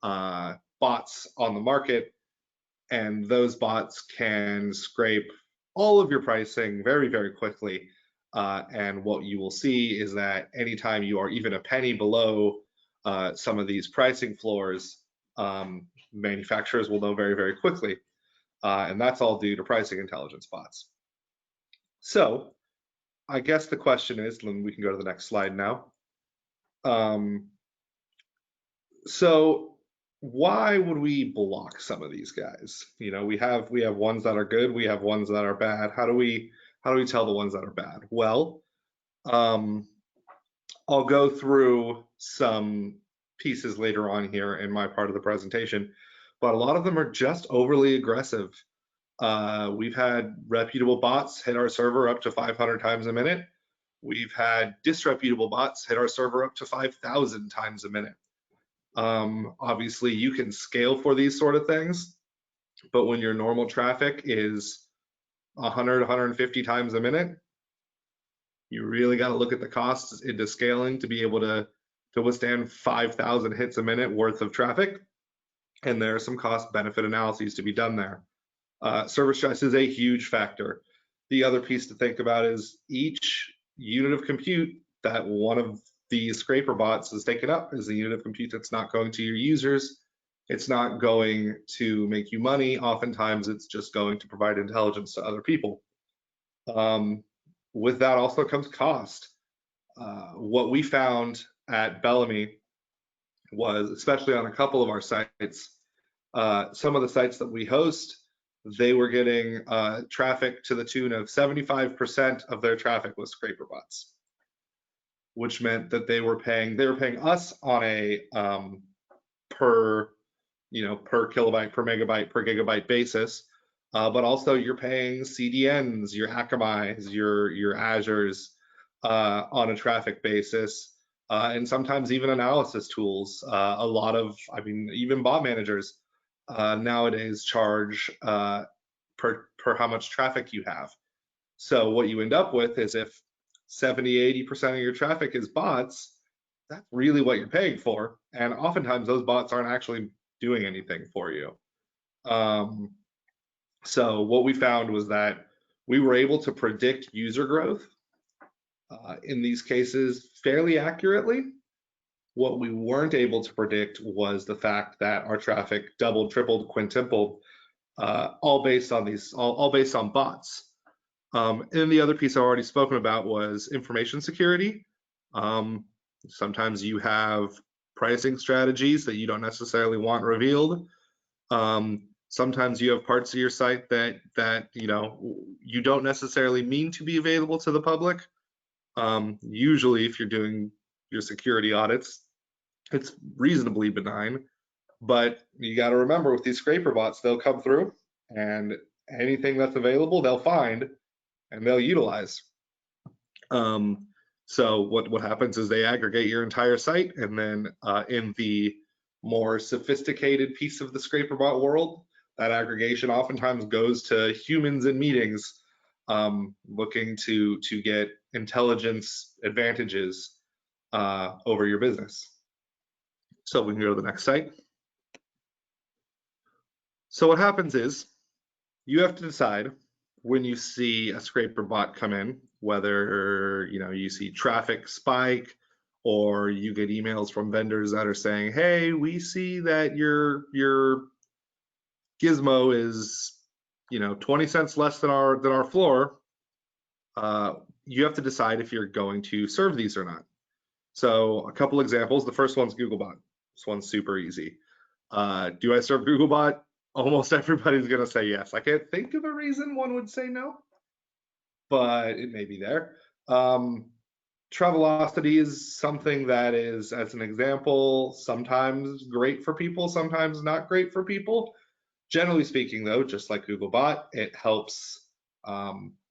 bots on the market, and those bots can scrape all of your pricing very, very quickly. And what you will see is that anytime you are even a penny below some of these pricing floors, manufacturers will know very, very quickly. And that's all due to pricing intelligence bots. So I guess the question is, and we can go to the next slide now. So why would we block some of these guys? You know, we have ones that are good, we have ones that are bad. How do we tell the ones that are bad? Well, I'll go through some pieces later on here in my part of the presentation, but a lot of them are just overly aggressive. We've had reputable bots hit our server up to 500 times a minute. We've had disreputable bots hit our server up to 5,000 times a minute. Obviously, you can scale for these sort of things, but when your normal traffic is 100, 150 times a minute, you really got to look at the costs into scaling to be able to withstand 5,000 hits a minute worth of traffic. And there are some cost benefit analyses to be done there. Server stress is a huge factor. The other piece to think about is each unit of compute that one of these scraper bots is taken up is a unit of compute that's not going to your users. It's not going to make you money. Oftentimes, it's just going to provide intelligence to other people. With that also comes cost. What we found at 𝗬𝗶𝗳 was, especially on a couple of our sites, some of the sites that we host, they were getting traffic to the tune of 75% of their traffic was scraper bots, which meant that they were paying us on a per kilobyte, per megabyte, per gigabyte basis, but also you're paying CDNs, your Akamai's, your Azures on a traffic basis, and sometimes even analysis tools. A lot of, even bot managers nowadays charge per how much traffic you have. So what you end up with is if 70–80% of your traffic is bots, that's really what you're paying for. And oftentimes those bots aren't actually doing anything for you. So what we found was that we were able to predict user growth in these cases fairly accurately. What we weren't able to predict was the fact that our traffic doubled, tripled, quintupled, all based on bots. And the other piece I've already spoken about was information security. Sometimes you have pricing strategies that you don't necessarily want revealed. Sometimes you have parts of your site that you don't necessarily mean to be available to the public. Usually, if you're doing your security audits, it's reasonably benign. But you got to remember, with these scraper bots, they'll come through, and anything that's available, they'll find and they'll utilize. So what happens is they aggregate your entire site, and then in the more sophisticated piece of the scraper bot world, that aggregation oftentimes goes to humans in meetings looking to get intelligence advantages over your business. So we can go to the next site. So what happens is you have to decide when you see a scraper bot come in, whether you see traffic spike or you get emails from vendors that are saying, hey, we see that your gizmo is 20 cents less than our floor. You have to decide if you're going to serve these or not. So a couple examples. The first one's Googlebot. This one's super easy. Do I serve Googlebot? Almost everybody's going to say yes. I can't think of a reason one would say no, but it may be there. Travelocity is something that is, as an example, sometimes great for people, sometimes not great for people. Generally speaking, though, just like Googlebot, it helps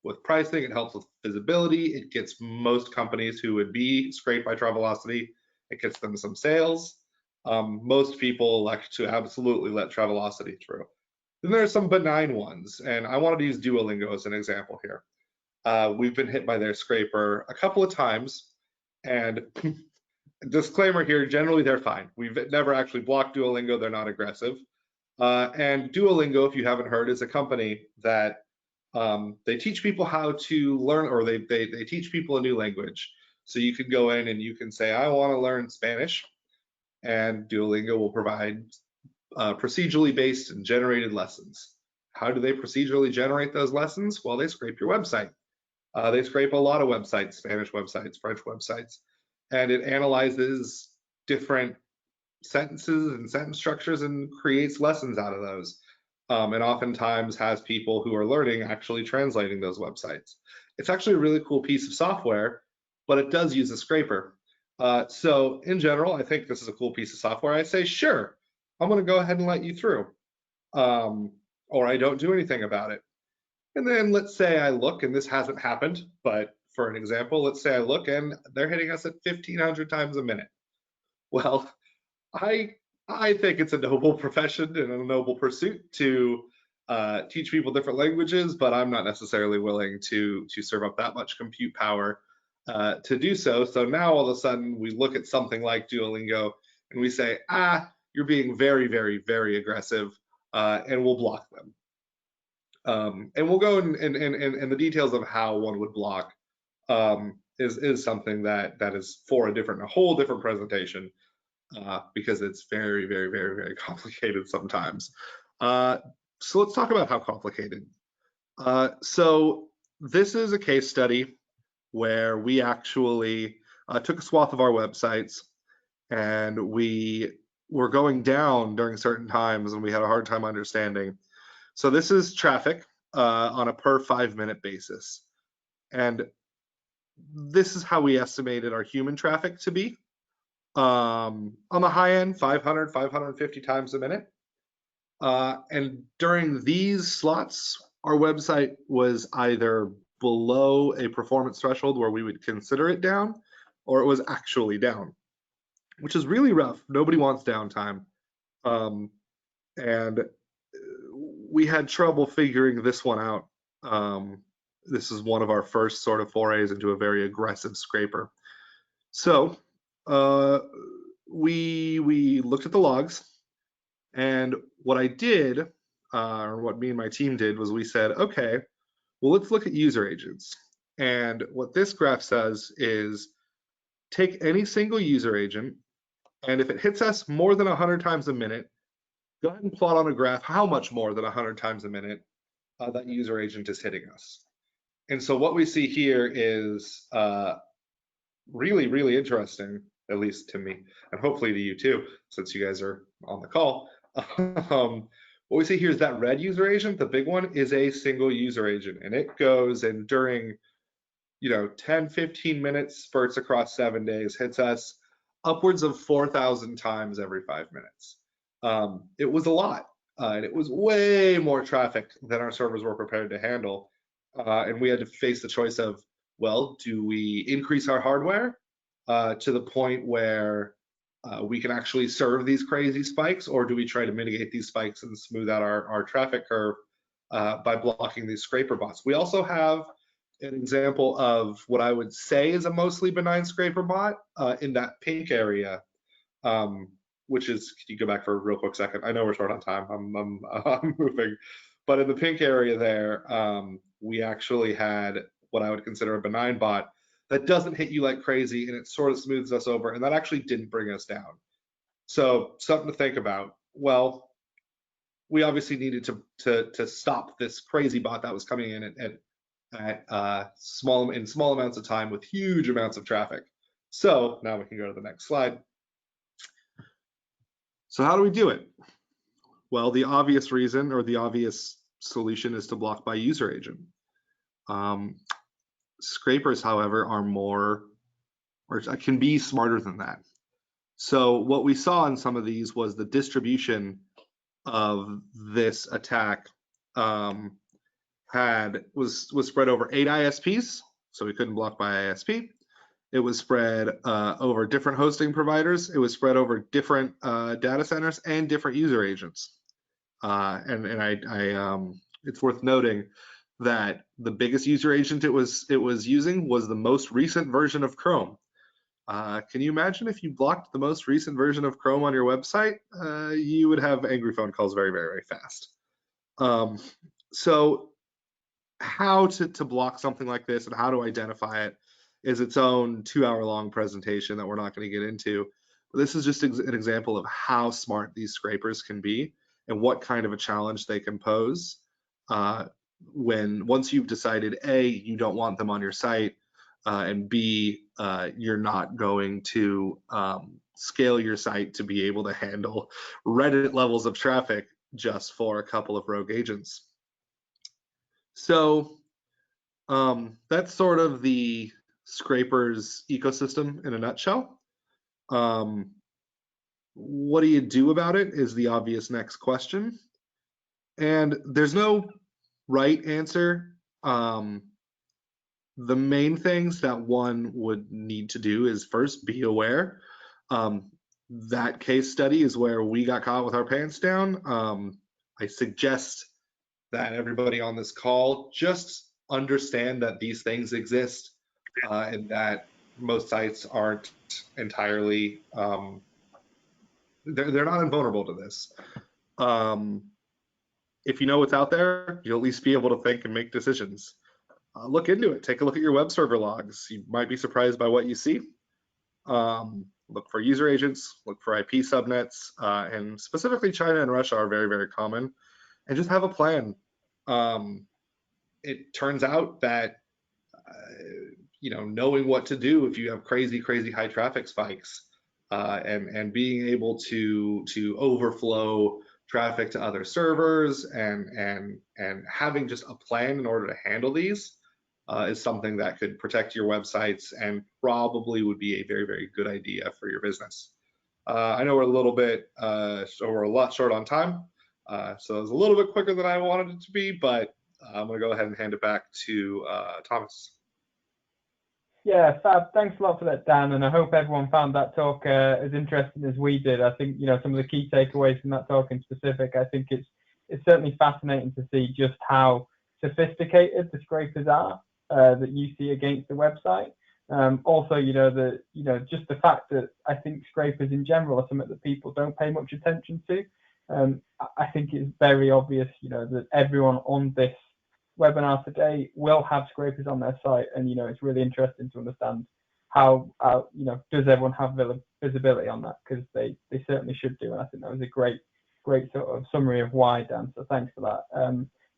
with pricing, it helps with visibility, it gets most companies who would be scraped by Travelocity, it gets them some sales. Most people elect to absolutely let Travelocity through. Then there are some benign ones, and I wanted to use Duolingo as an example here. We've been hit by their scraper a couple of times, and disclaimer here, generally they're fine. We've never actually blocked Duolingo, they're not aggressive. And Duolingo, if you haven't heard, is a company that they teach people how to learn, or they teach people a new language. So you can go in and you can say, I want to learn Spanish, and Duolingo will provide procedurally based and generated lessons. How do they procedurally generate those lessons? Well, they scrape your website. They scrape a lot of websites, Spanish websites, French websites, and it analyzes different sentences and sentence structures and creates lessons out of those. And oftentimes has people who are learning actually translating those websites. It's actually a really cool piece of software, but it does use a scraper. So in general, I think this is a cool piece of software. I say, sure, I'm going to go ahead and let you through, or I don't do anything about it. And then let's say I look, and this hasn't happened, but for an example, let's say I look and they're hitting us at 1,500 times a minute. Well, I think it's a noble profession and a noble pursuit to teach people different languages, but I'm not necessarily willing to serve up that much compute power to do so. So now all of a sudden we look at something like Duolingo and we say, you're being very, very, very aggressive, and we'll block them. And we'll go in the details of how one would block is something that is for a whole different presentation, because it's very, very, very, very complicated sometimes. So let's talk about how complicated. So this is a case study where we actually took a swath of our websites, and we were going down during certain times, and we had a hard time understanding. So this is traffic on a per 5-minute basis. And this is how we estimated our human traffic to be. On the high end, 500, 550 times a minute. And during these slots, our website was either below a performance threshold where we would consider it down, or it was actually down, which is really rough. Nobody wants downtime. And we had trouble figuring this one out. This is one of our first sort of forays into a very aggressive scraper. So we looked at the logs, and what I did, or what me and my team did, was we said, okay, well, let's look at user agents. And what this graph says is take any single user agent, and if it hits us more than 100 times a minute, go ahead and plot on a graph how much more than 100 times a minute that user agent is hitting us. And so what we see here is really, really interesting, at least to me, and hopefully to you too, since you guys are on the call. What we see here is that red user agent, the big one, is a single user agent, and it goes and during 10, 15 minutes spurts across 7 days, hits us upwards of 4,000 times every 5 minutes. It was a lot, and it was way more traffic than our servers were prepared to handle. And we had to face the choice of, well, do we increase our hardware to the point where we can actually serve these crazy spikes, or do we try to mitigate these spikes and smooth out our traffic curve by blocking these scraper bots? We also have an example of what I would say is a mostly benign scraper bot in that pink area, which is, can you go back for a real quick second? I know we're short on time, I'm moving. But in the pink area there, we actually had what I would consider a benign bot that doesn't hit you like crazy, and it sort of smooths us over, and that actually didn't bring us down. So something to think about. Well, we obviously needed to stop this crazy bot that was coming in at small amounts of time with huge amounts of traffic. So now we can go to the next slide. So how do we do it? Well, the obvious reason, or the obvious solution, is to block by user agent. Scrapers, however, are more, or can be smarter than that. So what we saw in some of these was the distribution of this attack was spread over 8 ISPs, so we couldn't block by ISP. It was spread over different hosting providers. It was spread over different data centers and different user agents. It's worth noting that the biggest user agent it was using was the most recent version of Chrome. Can you imagine if you blocked the most recent version of Chrome on your website? You would have angry phone calls very, very, very fast. So how to block something like this and how to identify it is its own 2-hour-long presentation that we're not going to get into. But this is just an example of how smart these scrapers can be and what kind of a challenge they can pose once you've decided, A, you don't want them on your site, and B, you're not going to scale your site to be able to handle Reddit levels of traffic just for a couple of rogue agents. So that's sort of the scrapers ecosystem in a nutshell. What do you do about it is the obvious next question. And there's no right answer. The main things that one would need to do is first be aware. That case study is where we got caught with our pants down. I suggest that everybody on this call just understand that these things exist and that most sites aren't entirely, they're not invulnerable to this. If you know what's out there, you'll at least be able to think and make decisions. Look into it. Take a look at your web server logs. You might be surprised by what you see. Look for user agents, look for IP subnets, and specifically China and Russia are very, very common. And just have a plan. It turns out that knowing what to do if you have crazy high traffic spikes and being able to overflow traffic to other servers and having just a plan in order to handle these is something that could protect your websites and probably would be a very, very good idea for your business. I know we're a little bit, so we're a lot short on time. So it was a little bit quicker than I wanted it to be, but I'm going to go ahead and hand it back to Thomas. Yeah, fab. Thanks a lot for that, Dan, and I hope everyone found that talk as interesting as we did. I think some of the key takeaways from that talk in specific. I think it's certainly fascinating to see just how sophisticated the scrapers are that you see against the website. Also, just the fact that I think scrapers in general are something that people don't pay much attention to. I think it's very obvious, that everyone on this webinar today will have scrapers on their site, and it's really interesting to understand how does everyone have visibility on that, because they certainly should do, and I think that was a great sort of summary of why, Dan, so thanks for that.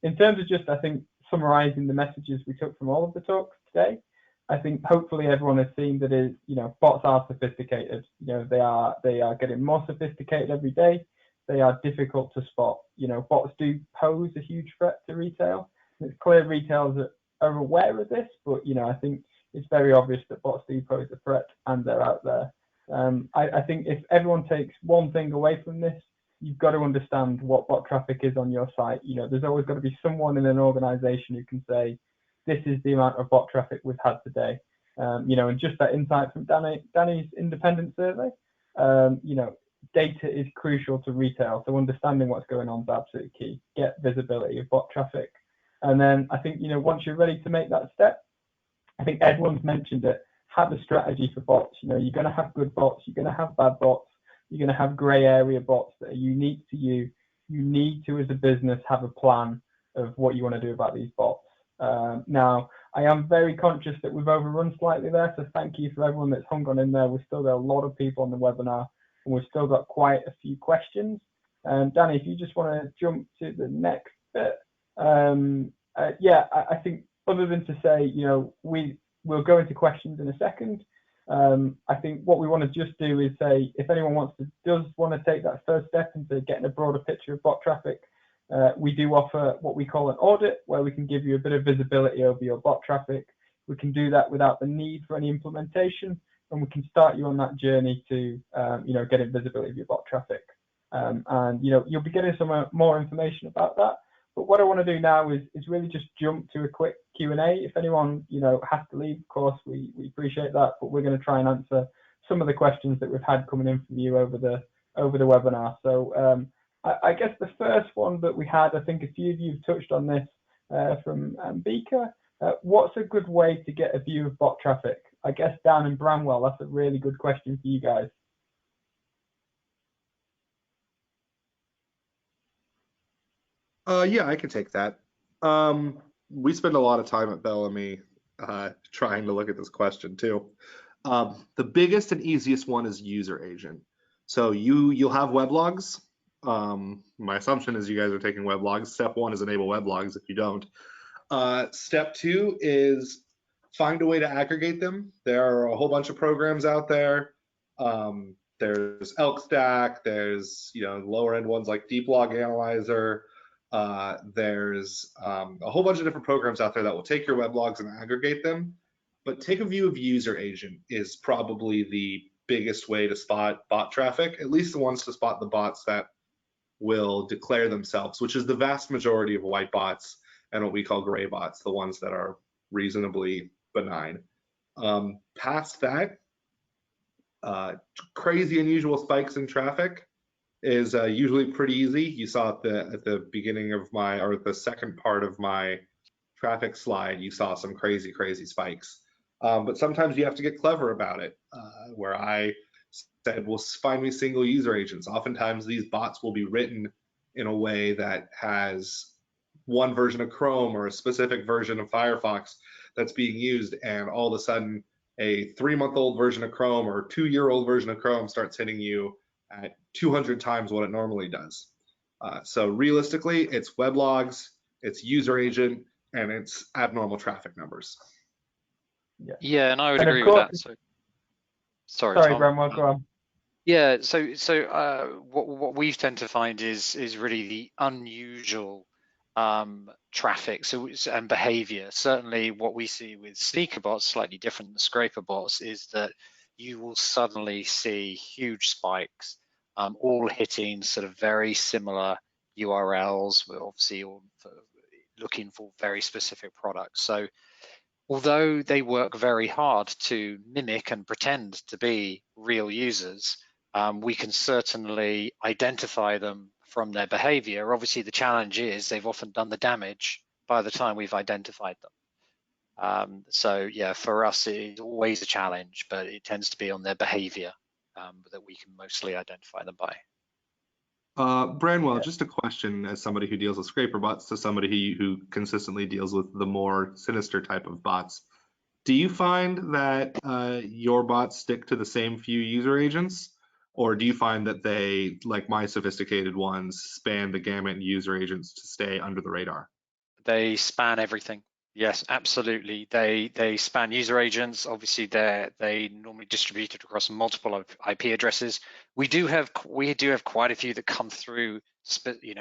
In terms of just, I think, summarizing the messages we took from all of the talks today, I think hopefully everyone has seen that bots are sophisticated. They are getting more sophisticated every day. They are difficult to spot. Bots do pose a huge threat to retail. It's clear retailers are aware of this, but I think it's very obvious that bots do pose a threat and they're out there. I think if everyone takes one thing away from this, you've got to understand what bot traffic is on your site. There's always got to be someone in an organization who can say, this is the amount of bot traffic we've had today. And just that insight from Danny's independent survey, data is crucial to retail. So understanding what's going on is absolutely key. Get visibility of bot traffic. And then I think, once you're ready to make that step, I think everyone's mentioned it, have a strategy for bots. You're going to have good bots, you're going to have bad bots, you're going to have gray area bots that are unique to you. You need to, as a business, have a plan of what you want to do about these bots. Now, I am very conscious that we've overrun slightly there, so thank you for everyone that's hung on in there. We've still got a lot of people on the webinar, and we've still got quite a few questions. Danny, if you just want to jump to the next bit. I think other than to say, we'll go into questions in a second. I think what we want to just do is say, if anyone does want to take that first step into getting a broader picture of bot traffic, we do offer what we call an audit, where we can give you a bit of visibility over your bot traffic. We can do that without the need for any implementation, and we can start you on that journey to, getting visibility of your bot traffic. and you'll be getting some more information about that. But what I want to do now is really just jump to a quick Q&A. If anyone has to leave, of course, we appreciate that, but we're going to try and answer some of the questions that we've had coming in from you over the webinar. So I guess the first one that we had, I think a few of you have touched on this from 𝗬𝗶𝗳. What's a good way to get a view of bot traffic? I guess Dan and Bramwell, that's a really good question for you guys. Yeah, I can take that. We spend a lot of time at 𝗬𝗶𝗳 trying to look at this question too. The biggest and easiest one is user agent. So you'll have weblogs. My assumption is you guys are taking weblogs. Step 1 is enable weblogs if you don't. Step 2 is find a way to aggregate them. There are a whole bunch of programs out there. There's ElkStack, there's lower end ones like Deep Log Analyzer. There's a whole bunch of different programs out there that will take your weblogs and aggregate them. But take a view of user agent is probably the biggest way to spot bot traffic, at least the ones to spot the bots that will declare themselves, which is the vast majority of white bots and what we call gray bots, the ones that are reasonably benign. Past that, crazy unusual spikes in traffic is usually pretty easy. You saw at the beginning of the second part of my traffic slide, you saw some crazy spikes. But sometimes you have to get clever about it, where I said, well, find me single user agents. Oftentimes these bots will be written in a way that has one version of Chrome or a specific version of Firefox that's being used, and all of a sudden a 3-month-old version of Chrome or 2-year-old version of Chrome starts hitting you at 200 times what it normally does. So realistically, it's weblogs, it's user agent, and it's abnormal traffic numbers. Yeah, and I would agree with that. So, sorry, Tom. Bramwell, go on. Yeah, so what we tend to find is really the unusual traffic and behavior. Certainly what we see with sneaker bots, slightly different than scraper bots, is that you will suddenly see huge spikes, all hitting sort of very similar URLs. We're obviously all looking for very specific products. So although they work very hard to mimic and pretend to be real users, we can certainly identify them from their behavior. Obviously, the challenge is they've often done the damage by the time we've identified them. So yeah, for us, it's always a challenge, but it tends to be on their behavior that we can mostly identify them by. Branwell, just a question as somebody who deals with scraper bots to somebody who consistently deals with the more sinister type of bots. Do you find that your bots stick to the same few user agents, or do you find that they, like my sophisticated ones, span the gamut in user agents to stay under the radar? They span everything. Yes, absolutely. They span user agents. Obviously, they normally distributed across multiple IP addresses. We do have quite a few that come through,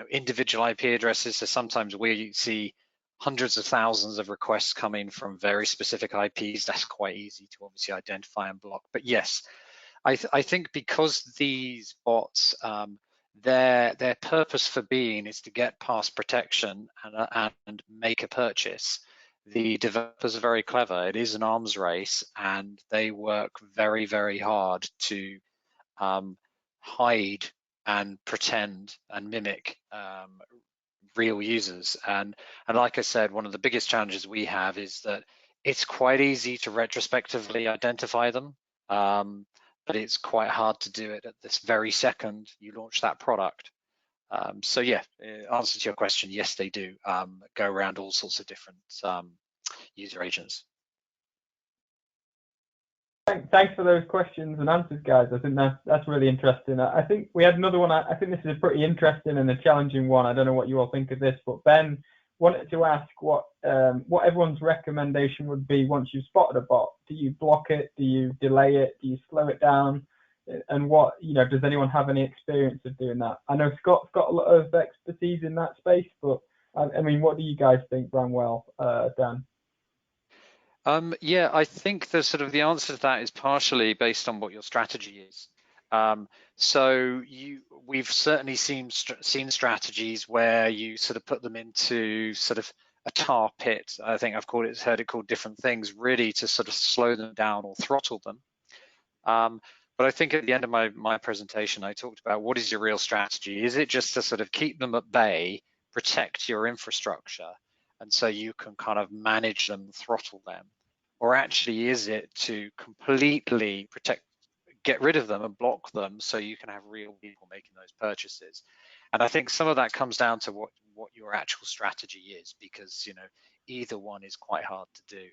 individual IP addresses. So sometimes we see hundreds of thousands of requests coming from very specific IPs. That's quite easy to obviously identify and block. But yes, I think because these bots, their purpose for being is to get past protection and make a purchase. The developers are very clever. It is an arms race, and they work very, very hard to hide and pretend and mimic real users. And like I said, one of the biggest challenges we have is that it's quite easy to retrospectively identify them, but it's quite hard to do it at this very second you launch that product. So yeah, answer to your question, yes, they do go around all sorts of different user agents. Thanks for those questions and answers, guys. I think that's really interesting. I think we had another one. I think this is a pretty interesting and a challenging one. I don't know what you all think of this, but Ben wanted to ask what everyone's recommendation would be once you've spotted a bot. Do you block it? Do you delay it? Do you slow it down? And what, does anyone have any experience of doing that? I know Scott's got a lot of expertise in that space, but I mean, what do you guys think, Bramwell, Dan? Yeah, I think the answer to that is partially based on what your strategy is. So we've certainly seen strategies where you sort of put them into sort of a tar pit. I think I've heard it called different things, really, to sort of slow them down or throttle them. But I think at the end of my presentation, I talked about what is your real strategy? Is it just to sort of keep them at bay, protect your infrastructure, and so you can kind of manage them, throttle them? Or actually is it to completely get rid of them and block them so you can have real people making those purchases? And I think some of that comes down to what your actual strategy is, because, you know, either one is quite hard to do.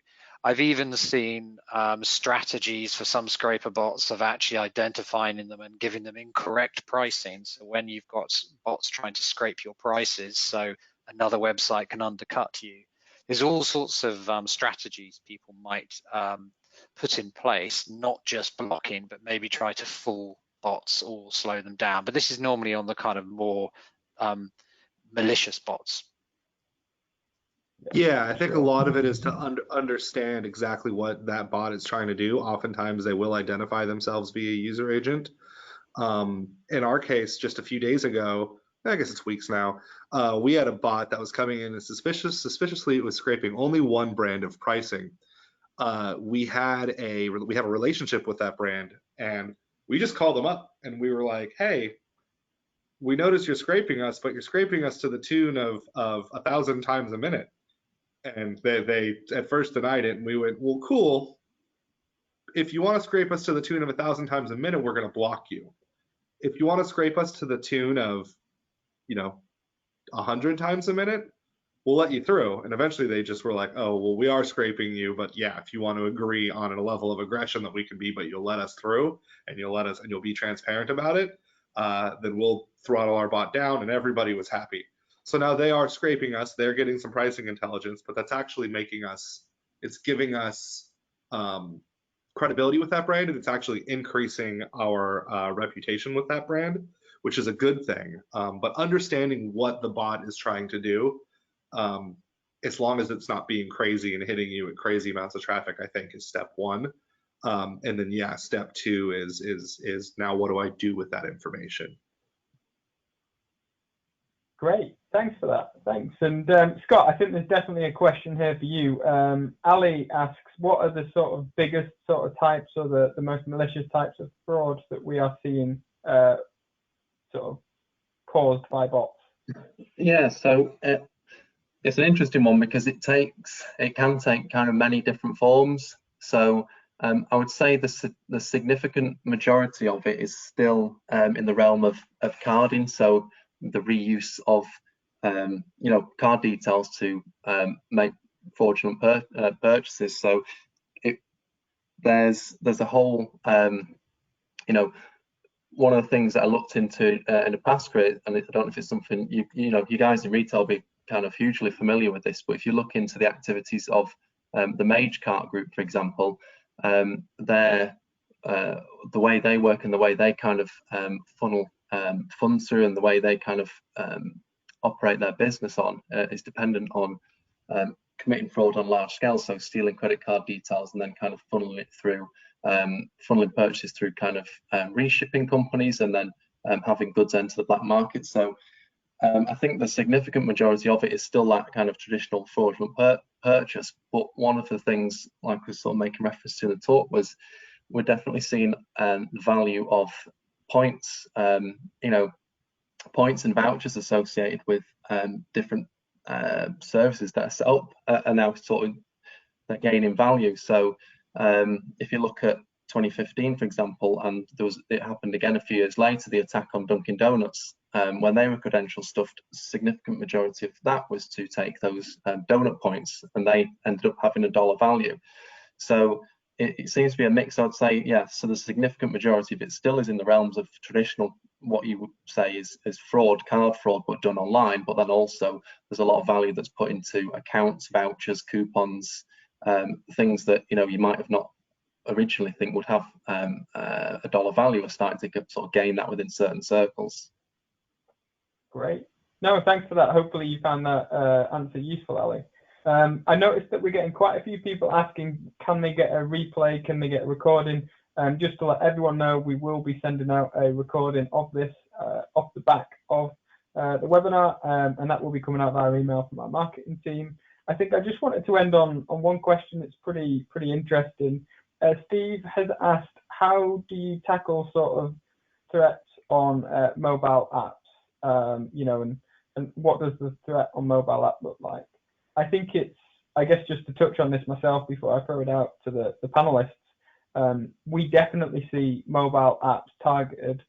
I've even seen strategies for some scraper bots of actually identifying them and giving them incorrect pricing. So when you've got bots trying to scrape your prices so another website can undercut you, there's all sorts of strategies people might put in place, not just blocking, but maybe try to fool bots or slow them down. But this is normally on the kind of more malicious bots. Yeah, I think a lot of it is to understand exactly what that bot is trying to do. Oftentimes they will identify themselves via user agent. In our case, just a few days ago, I guess it's weeks now, we had a bot that was coming in and suspiciously it was scraping only one brand of pricing. We have a relationship with that brand, and we just called them up and we were like, hey, we noticed you're scraping us, but you're scraping us to the tune of 1,000 times a minute. And they at first denied it, and we went, well, cool. If you want to scrape us to the tune of 1,000 times a minute, we're going to block you. If you want to scrape us to the tune of, 100 times a minute, we'll let you through. And eventually they just were like, oh, well, we are scraping you, but yeah, if you want to agree on a level of aggression that we can be, but you'll let us through and you'll be transparent about it, then we'll throttle our bot down. And everybody was happy. So now they are scraping us, they're getting some pricing intelligence, but that's actually it's giving us credibility with that brand, and it's actually increasing our reputation with that brand, which is a good thing. But understanding what the bot is trying to do, as long as it's not being crazy and hitting you at crazy amounts of traffic, I think is step one. And then, yeah, step two is now what do I do with that information? Great, thanks for that. Thanks. And Scott, I think there's definitely a question here for you. Ali asks, what are the sort of biggest sort of types or the most malicious types of fraud that we are seeing sort of caused by bots? Yeah, so it's an interesting one because it can take kind of many different forms. So I would say the significant majority of it is still in the realm of carding. So the reuse of card details to make fraudulent purchases. So there's a whole one of the things that I looked into in the past, and I don't know if it's something you guys in retail be kind of hugely familiar with this, but if you look into the activities of the 𝗏𝗁 group, for example, the way they work and the way they kind of funnel funds through and the way they kind of operate their business on is dependent on committing fraud on large scale, so stealing credit card details and then kind of funneling it through, funneling purchases through kind of reshipping companies and then having goods enter the black market. So I think the significant majority of it is still that kind of traditional fraudulent purchase, but one of the things, like we sort of making reference to in the talk, was we're definitely seeing the value of points, points and vouchers associated with different services that are set up are now sort of gaining value. So if you look at 2015, for example, and it happened again a few years later, the attack on Dunkin' Donuts, when they were credential stuffed, a significant majority of that was to take those donut points, and they ended up having $1 value. So it seems to be a mix, I'd say, yeah, so the significant majority of it still is in the realms of traditional, what you would say is fraud, card fraud, but done online, but then also there's a lot of value that's put into accounts, vouchers, coupons, things that you might have not originally think would have $1 value, are starting to sort of gain that within certain circles. Great. No, thanks for that. Hopefully you found that answer useful, Ali. I noticed that we're getting quite a few people asking, can they get a replay? Can they get a recording? Just to let everyone know, we will be sending out a recording of this off the back of the webinar, and that will be coming out via email from our marketing team. I think I just wanted to end on one question that's pretty interesting. Steve has asked, how do you tackle sort of threats on mobile apps? You know, and what does the threat on mobile app look like? I think it's, I guess, just to touch on this myself before I throw it out to the panelists, we definitely see mobile apps targeted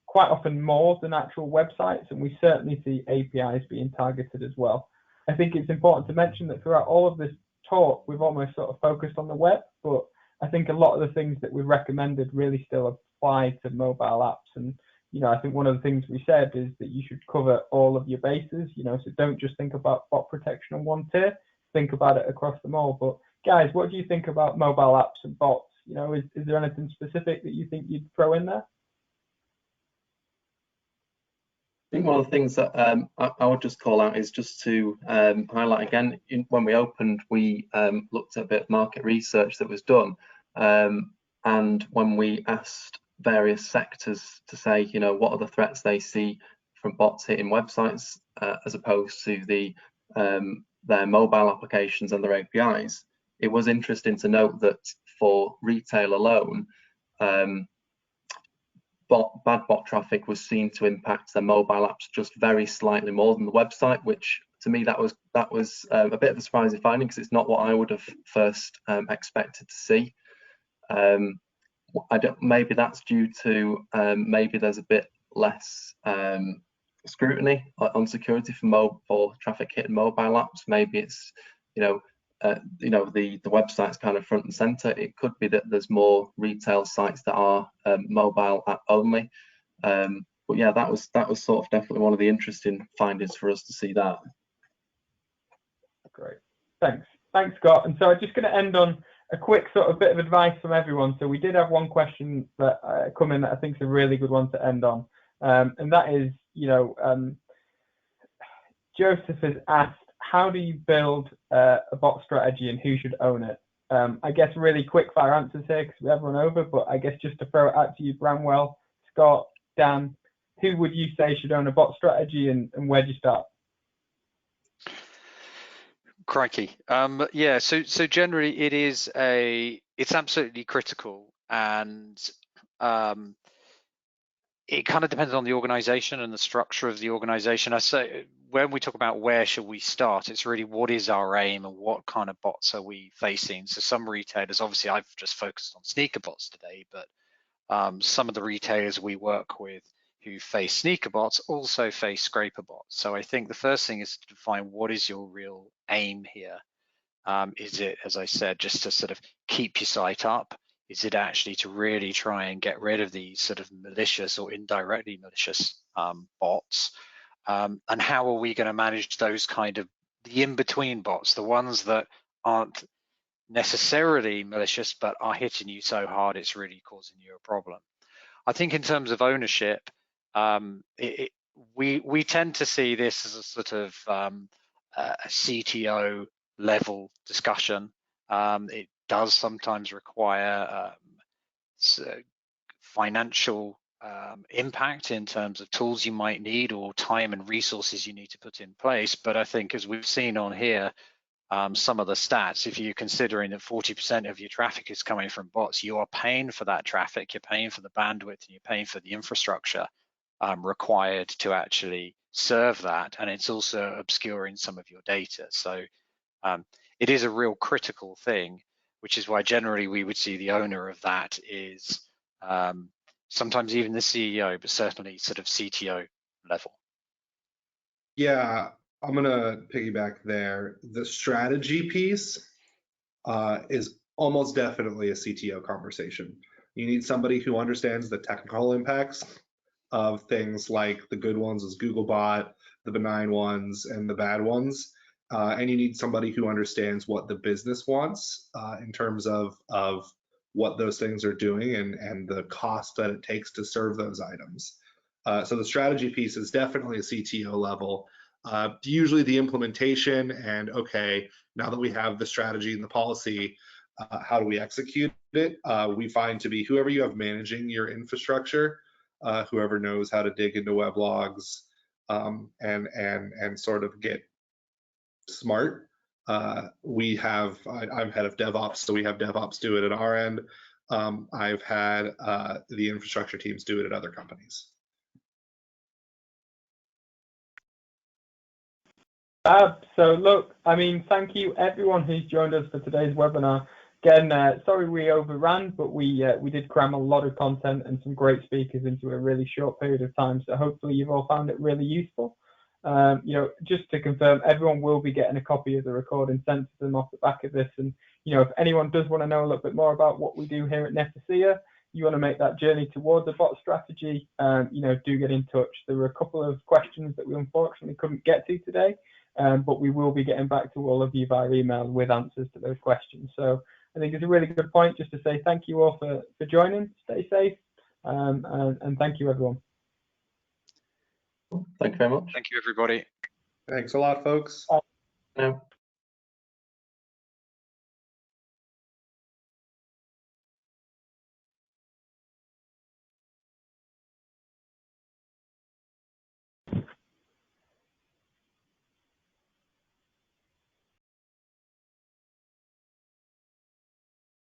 quite often more than actual websites, and we certainly see APIs being targeted as well. I think it's important to mention that throughout all of this talk, we've almost sort of focused on the web, but I think a lot of the things that we've recommended really still apply to mobile apps. And, you know, I think one of the things we said is that you should cover all of your bases, you know, so don't just think about bot protection on one tier, think about it across them all. But guys, what do you think about mobile apps and bots? You know, is there anything specific that you think you'd throw in there? I think one of the things that I would just call out is just to highlight again, when we opened, we looked at a bit of market research that was done. And when we asked various sectors to say, you know, what are the threats they see from bots hitting websites as opposed to their mobile applications and their APIs, it was interesting to note that for retail alone, bad bot traffic was seen to impact their mobile apps just very slightly more than the website, which to me that was a bit of a surprising finding, because it's not what I would have first expected to see. Maybe that's due to maybe there's a bit less scrutiny on security for traffic hitting mobile apps. Maybe it's the website's kind of front and center. It could be that there's more retail sites that are mobile app only. But yeah, that was sort of definitely one of the interesting findings for us to see that. Great, thanks Scott. And so I'm just going to end on a quick sort of bit of advice from everyone. So we did have one question that come in that I think is a really good one to end on, and that is, Joseph has asked, how do you build a bot strategy and who should own it? I guess really quick fire answers here because we have run over, but I guess just to throw it out to you, Bramwell, Scott, Dan, who would you say should own a bot strategy, and where do you start? Crikey. Yeah, so generally it's absolutely critical, and it kind of depends on the organization and the structure of the organization. I say when we talk about where should we start, it's really what is our aim and what kind of bots are we facing. So some retailers, obviously I've just focused on sneaker bots today, but some of the retailers we work with who face sneaker bots also face scraper bots. So I think the first thing is to define what is your real aim here. Is it, as I said, just to sort of keep your site up? Is it actually to really try and get rid of these sort of malicious or indirectly malicious bots? And how are we going to manage those kind of the in-between bots, the ones that aren't necessarily malicious but are hitting you so hard it's really causing you a problem? I think in terms of ownership, we tend to see this as a sort of a CTO level discussion. It does sometimes require financial impact in terms of tools you might need or time and resources you need to put in place. But I think, as we've seen on here, some of the stats, if you're considering that 40% of your traffic is coming from bots, you are paying for that traffic, you're paying for the bandwidth, and you're paying for the infrastructure required to actually serve that, and it's also obscuring some of your data. So it is a real critical thing, which is why generally we would see the owner of that is sometimes even the CEO, but certainly sort of CTO level. Yeah, I'm gonna piggyback there. The strategy piece is almost definitely a CTO conversation. You need somebody who understands the technical impacts of things like the good ones as Googlebot, the benign ones, and the bad ones. And you need somebody who understands what the business wants in terms of what those things are doing and the cost that it takes to serve those items. So the strategy piece is definitely a CTO level. Usually the implementation and, okay, now that we have the strategy and the policy, how do we execute it? We find to be whoever you have managing your infrastructure, whoever knows how to dig into weblogs and sort of get smart. I'm head of DevOps, so we have DevOps do it at our end. I've had the infrastructure teams do it at other companies. So look, I mean, thank you everyone who's joined us for today's webinar. Again, sorry we overran, but we did cram a lot of content and some great speakers into a really short period of time. So hopefully you've all found it really useful. You know, just to confirm, everyone will be getting a copy of the recording sent to them off the back of this. And you know, if anyone does want to know a little bit more about what we do here at Netacea, you want to make that journey towards a bot strategy, you know, do get in touch. There were a couple of questions that we unfortunately couldn't get to today. But we will be getting back to all of you via email with answers to those questions. So I think it's a really good point just to say thank you all for joining. Stay safe, and thank you, everyone. Thank you very much. Thank you, everybody. Thanks a lot, folks. Bye. Yeah.